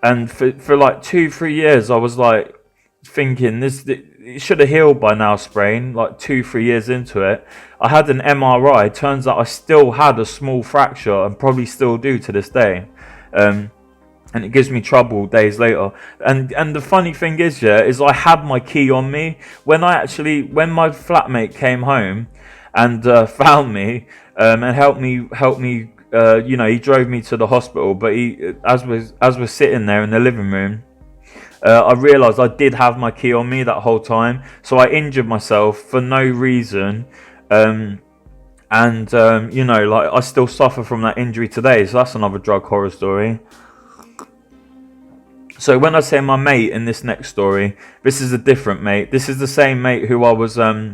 And for like 2-3 years, I was like thinking it should have healed by now, sprain, like 2-3 years into it. I had an MRI. Turns out I still had a small fracture and probably still do to this day. And it gives me trouble days later. And the funny thing is, I had my key on me. When my flatmate came home and found me and helped me, he drove me to the hospital. But as we're sitting there in the living room, I realised I did have my key on me that whole time. So I injured myself for no reason. I still suffer from that injury today. So that's another drug horror story. So when I say my mate in this next story, this is a different mate. This is the same mate who I was who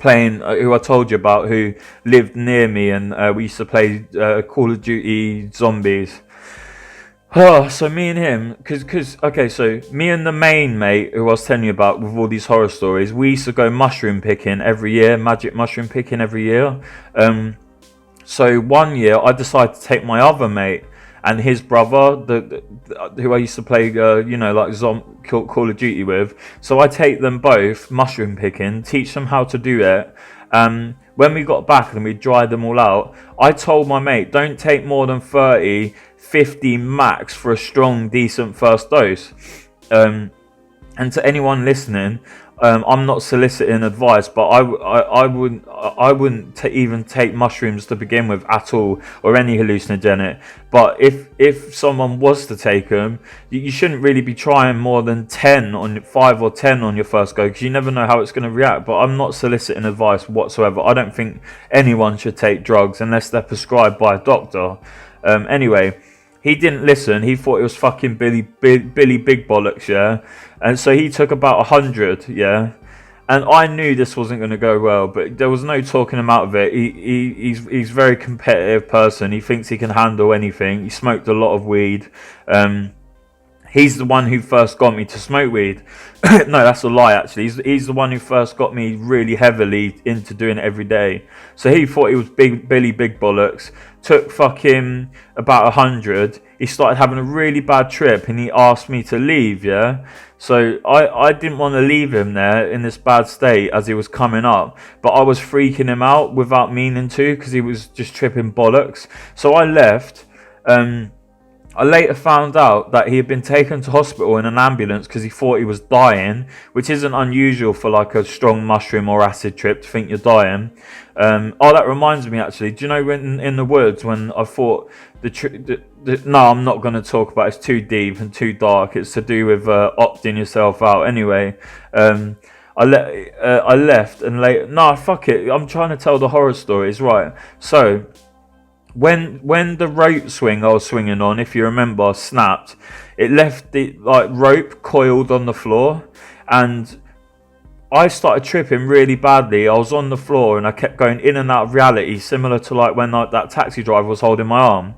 I told you about, who lived near me, and we used to play Call of Duty Zombies. So me and him, so me and the main mate who I was telling you about with all these horror stories, we used to go mushroom picking every year, magic mushroom picking every year. So one year I decided to take my other mate and his brother, who I used to play, Call of Duty with. So I take them both mushroom picking, teach them how to do it. When we got back and we dried them all out, I told my mate, don't take more than 30, 50 max for a strong, decent first dose. And to anyone listening, I'm not soliciting advice, but I wouldn't even take mushrooms to begin with at all, or any hallucinogenic. But if someone was to take them, you shouldn't really be trying more than 5 or 10 on your first go, because you never know how it's going to react. But I'm not soliciting advice whatsoever. I don't think anyone should take drugs unless they're prescribed by a doctor. Anyway, he didn't listen. He thought it was fucking Billy Big Bollocks, yeah. And so he took about 100, yeah. And I knew this wasn't going to go well, but there was no talking him out of it. He's a very competitive person. He thinks he can handle anything. He smoked a lot of weed. He's the one who first got me to smoke weed. No, that's a lie, actually. He's the one who first got me really heavily into doing it every day. So he thought he was Billy Big Bollocks. Took fucking about 100. He started having a really bad trip and he asked me to leave, yeah? So I didn't want to leave him there in this bad state as he was coming up. But I was freaking him out without meaning to, because he was just tripping bollocks. So I left. I later found out that he had been taken to hospital in an ambulance because he thought he was dying, which isn't unusual for like a strong mushroom or acid trip to think you're dying. That reminds me actually. Do you know when in the woods when I thought no, I'm not going to talk about it. It's too deep and too dark. It's to do with opting yourself out. Anyway, I left and later. No, fuck it. I'm trying to tell the horror stories, right? So. When the rope swing I was swinging on, if you remember, snapped, it left the like rope coiled on the floor, and I started tripping really badly. I was on the floor and I kept going in and out of reality, similar to like when that taxi driver was holding my arm.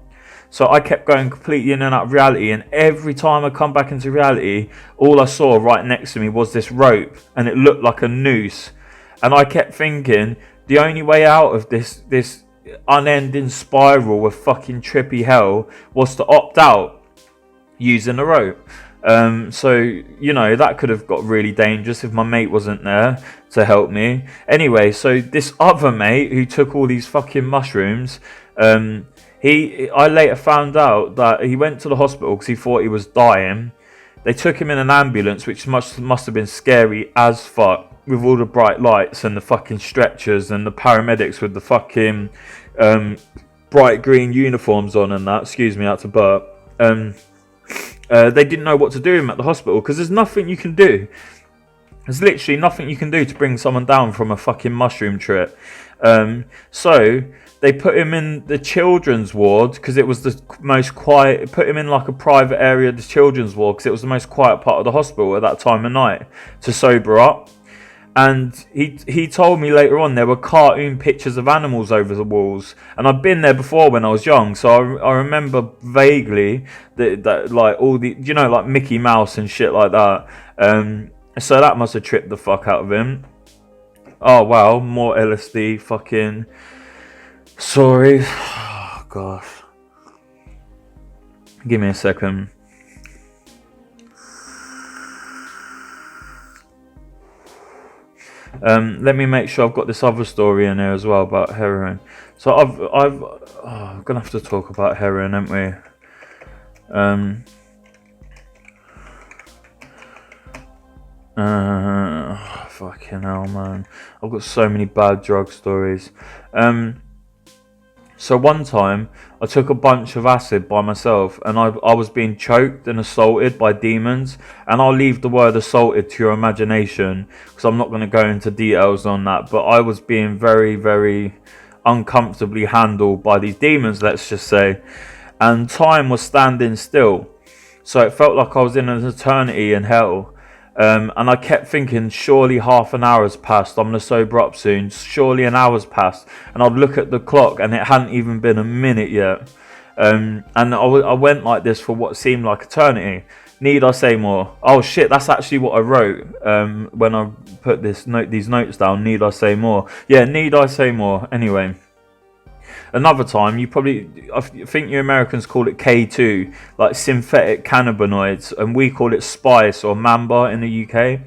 So I kept going completely in and out of reality, and every time I come back into reality, all I saw right next to me was this rope, and it looked like a noose. And I kept thinking the only way out of this unending spiral of fucking trippy hell was to opt out using a rope. So you know that could have got really dangerous if my mate wasn't there to help me. Anyway, so this other mate who took all these fucking mushrooms, I later found out that he went to the hospital because he thought he was dying. They took him in an ambulance, which must have been scary as fuck, with all the bright lights and the fucking stretchers and the paramedics with the fucking bright green uniforms on and that. Excuse me, out to burp. They didn't know what to do with him at the hospital because there's nothing you can do. There's literally nothing you can do to bring someone down from a fucking mushroom trip. So they put him in the children's ward because it was the most quiet. Put him in like a private area of the children's ward because it was the most quiet part of the hospital at that time of night to sober up. And he told me later on there were cartoon pictures of animals over the walls, and I'd been there before when I was young, so I remember vaguely that like all the, you know, like Mickey Mouse and shit like that. So that must have tripped the fuck out of him. Oh wow, more LSD fucking sorry. Oh gosh, give me a second. Let me make sure I've got this other story in there as well about heroin. So I'm gonna have to talk about heroin, aren't we? Fucking hell, man. I've got so many bad drug stories. So one time I took a bunch of acid by myself, and I was being choked and assaulted by demons, and I'll leave the word assaulted to your imagination because I'm not going to go into details on that, but I was being very, very uncomfortably handled by these demons, let's just say, and time was standing still, so it felt like I was in an eternity in hell. And I kept thinking, surely half an hour has passed, I'm going to sober up soon, surely an hour's passed, and I'd look at the clock and it hadn't even been a minute yet. And I went like this for what seemed like eternity. Need I say more? Oh shit, that's actually what I wrote when I put these notes down. Need I say more? Yeah, need I say more? Anyway. Another time, I think you Americans call it K2, like synthetic cannabinoids, and we call it spice or mamba in the UK.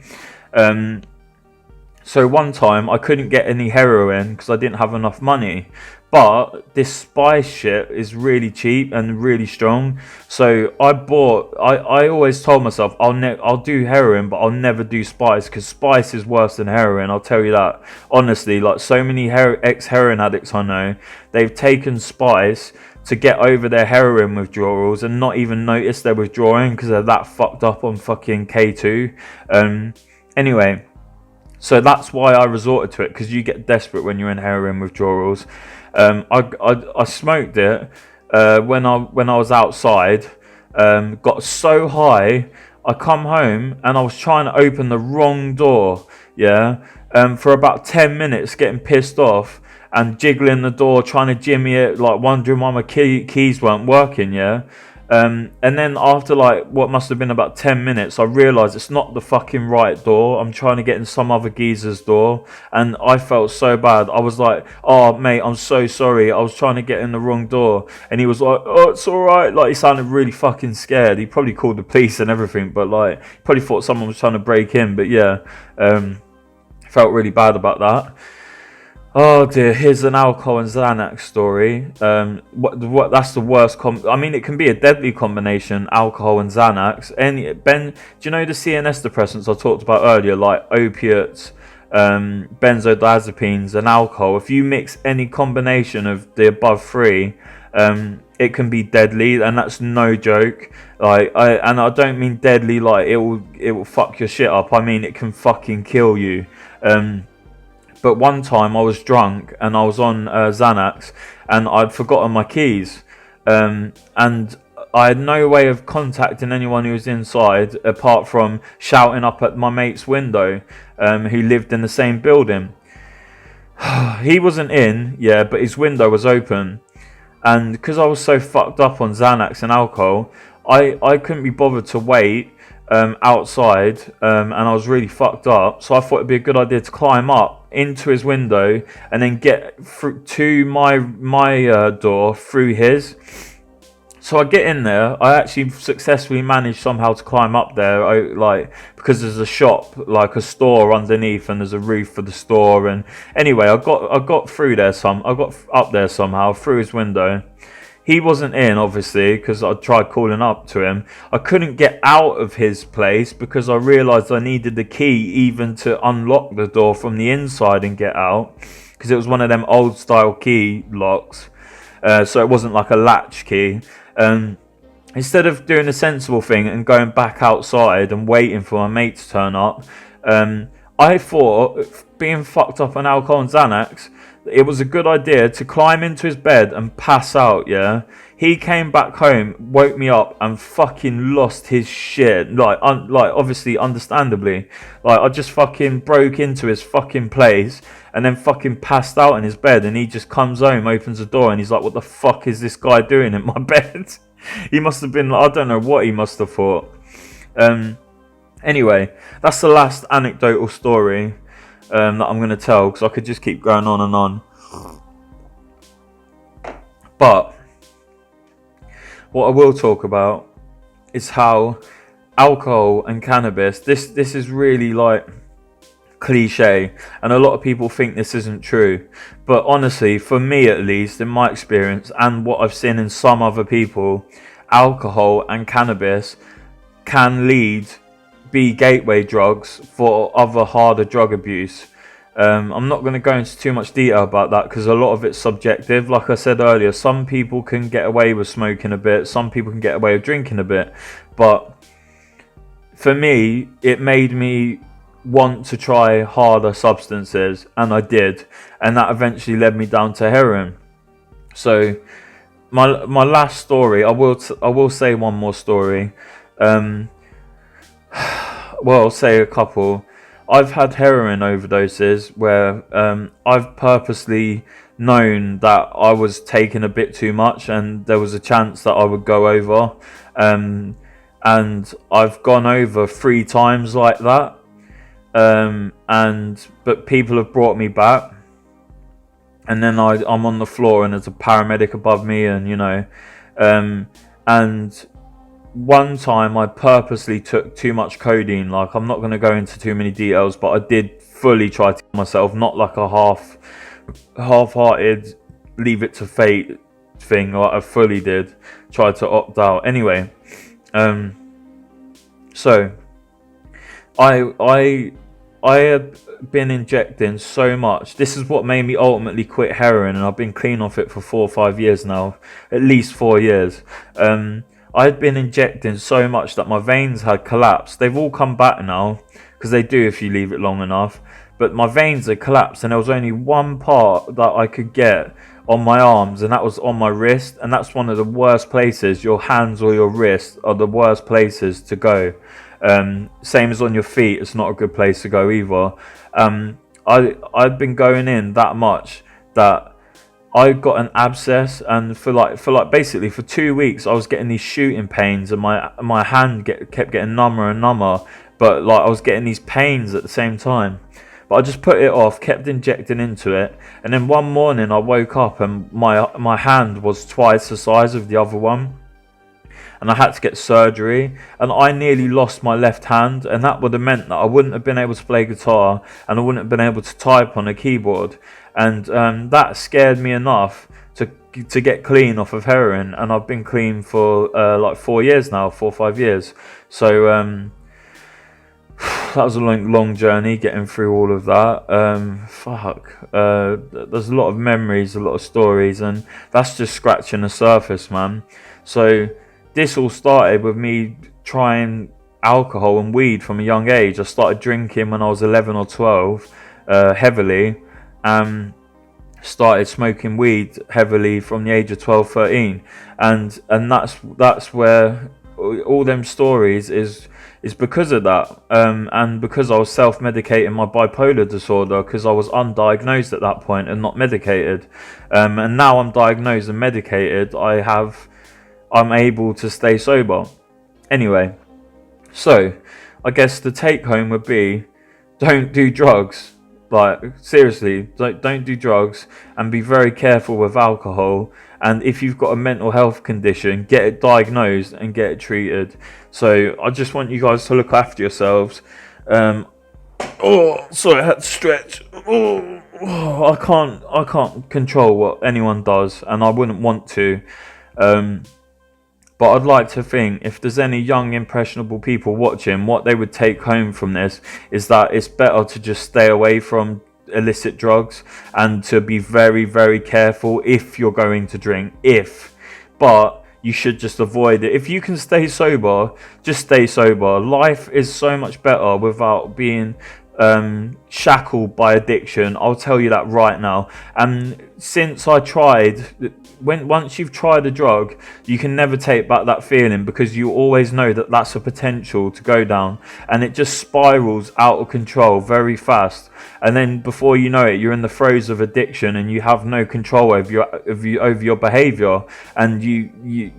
So one time I couldn't get any heroin because I didn't have enough money. But this spice shit is really cheap and really strong. So I always told myself I'll do heroin, but I'll never do spice because spice is worse than heroin. I'll tell you that. Honestly, like so many ex-heroin addicts I know, they've taken spice to get over their heroin withdrawals and not even notice they're withdrawing because they're that fucked up on fucking K2. Anyway, so that's why I resorted to it, because you get desperate when you're in heroin withdrawals. I smoked it when I was outside. Got so high, I come home and I was trying to open the wrong door. Yeah, for about 10 minutes, getting pissed off and jiggling the door, trying to jimmy it, like wondering why my keys weren't working. Yeah. And then after like what must have been about 10 minutes, I realised it's not the fucking right door. I'm trying to get in some other geezer's door, and I felt so bad. I was like, "Oh mate, I'm so sorry. I was trying to get in the wrong door." And he was like, "Oh, it's all right." Like he sounded really fucking scared. He probably called the police and everything, but like probably thought someone was trying to break in. But yeah, felt really bad about that. Oh dear, here's an alcohol and Xanax story. What that's the worst I mean, it can be a deadly combination, alcohol and Xanax. Do you know the CNS depressants I talked about earlier, like opiates, benzodiazepines, and alcohol? If you mix any combination of the above three, it can be deadly, and that's no joke. I don't mean deadly like it will fuck your shit up. I mean it can fucking kill you. But one time I was drunk and I was on Xanax and I'd forgotten my keys. And I had no way of contacting anyone who was inside apart from shouting up at my mate's window, who lived in the same building. He wasn't in, yeah, but his window was open. And because I was so fucked up on Xanax and alcohol, I couldn't be bothered to wait outside, and I was really fucked up. So I thought it'd be a good idea to climb up into his window and then get through to my door through his. So I get in there. I actually successfully managed somehow to climb up there, because there's a shop, like a store underneath, and there's a roof for the store. And anyway, I got through there I got up there somehow through his window. He wasn't in, obviously, because I tried calling up to him. I couldn't get out of his place because I realised I needed the key even to unlock the door from the inside and get out, because it was one of them old style key locks. So it wasn't like a latch key. Instead of doing a sensible thing and going back outside and waiting for my mate to turn up, I thought, being fucked up on alcohol and Xanax, it was a good idea to climb into his bed and pass out, yeah? He came back home, woke me up, and fucking lost his shit. Obviously, understandably. I just fucking broke into his fucking place and then fucking passed out in his bed, and he just comes home, opens the door, and he's like, what the fuck is this guy doing in my bed? He must have been, I don't know what he must have thought. Anyway, that's the last anecdotal story that I'm going to tell, because I could just keep going on and on. But what I will talk about is how alcohol and cannabis, this is really like cliche, and a lot of people think this isn't true, but honestly, for me at least, in my experience and what I've seen in some other people, alcohol and cannabis can be gateway drugs for other harder drug abuse. I'm not going to go into too much detail about that because a lot of it's subjective. Like I said earlier, some people can get away with smoking a bit, some people can get away with drinking a bit, but for me, it made me want to try harder substances, and I did, and that eventually led me down to heroin. So my last story, I will say one more story. Well, I'll say a couple. I've had heroin overdoses where I've purposely known that I was taking a bit too much and there was a chance that I would go over, and I've gone over 3 times like that, but people have brought me back, and then I'm on the floor and there's a paramedic above me, and and one time I purposely took too much codeine. Like, I'm not going to go into too many details, but I did fully try to kill myself, not like a half-hearted leave it to fate thing. Like, I fully did try to opt out. Anyway, so I had been injecting so much. This is what made me ultimately quit heroin, and I've been clean off it for 4 or 5 years now, at least 4 years. I had been injecting so much that my veins had collapsed. They've all come back now, because they do if you leave it long enough. But my veins had collapsed, and there was only one part that I could get on my arms, and that was on my wrist. And that's one of the worst places. Your hands or your wrist are the worst places to go. Same as on your feet, it's not a good place to go either. I'd been going in that much that I got an abscess, and for basically for 2 weeks I was getting these shooting pains, and my hand kept getting number and number, but like I was getting these pains at the same time. But I just put it off, kept injecting into it, and then one morning I woke up and my hand was twice the size of the other one. and I had to get surgery, and I nearly lost my left hand, and that would have meant that I wouldn't have been able to play guitar, and I wouldn't have been able to type on a keyboard, and that scared me enough to get clean off of heroin, and I've been clean for like 4 years now, 4 or 5 years. So that was a long journey getting through all of that. There's a lot of memories, a lot of stories, and that's just scratching the surface, man. So this all started with me trying alcohol and weed from a young age. I started drinking when I was 11 or 12, heavily. Started smoking weed heavily from the age of 12, 13, and that's where all them stories is because of that, and because I was self-medicating my bipolar disorder, because I was undiagnosed at that point and not medicated, and now I'm diagnosed and medicated. I'm able to stay sober. Anyway, so I guess the take home would be, don't do drugs. Like, seriously, don't do drugs, and be very careful with alcohol. And if you've got a mental health condition, get it diagnosed and get it treated. So I just want you guys to look after yourselves. Oh, sorry, I had to stretch. I can't control what anyone does, and I wouldn't want to. But I'd like to think, if there's any young, impressionable people watching, what they would take home from this is that it's better to just stay away from illicit drugs, and to be very, very careful if you're going to drink. But you should just avoid it. If you can stay sober, just stay sober. Life is so much better without being shackled by addiction. I'll tell you that right now. And since I tried, once you've tried a drug, you can never take back that feeling, because you always know that that's a potential to go down, and it just spirals out of control very fast. And then before you know it, you're in the throes of addiction, and you have no control over your behavior, and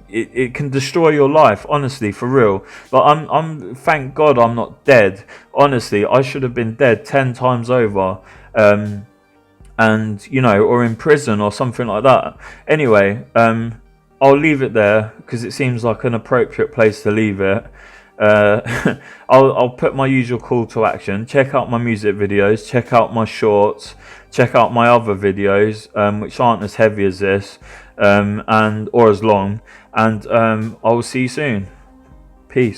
it can destroy your life, honestly, for real. Like, I'm thank God I'm not dead. Honestly, I should have been dead 10 times over. And or in prison or something like that. Anyway, I'll leave it there, because it seems like an appropriate place to leave it. I'll put my usual call to action. Check out my music videos, check out my shorts, check out my other videos, which aren't as heavy as this, or as long, and I will see you soon. Peace.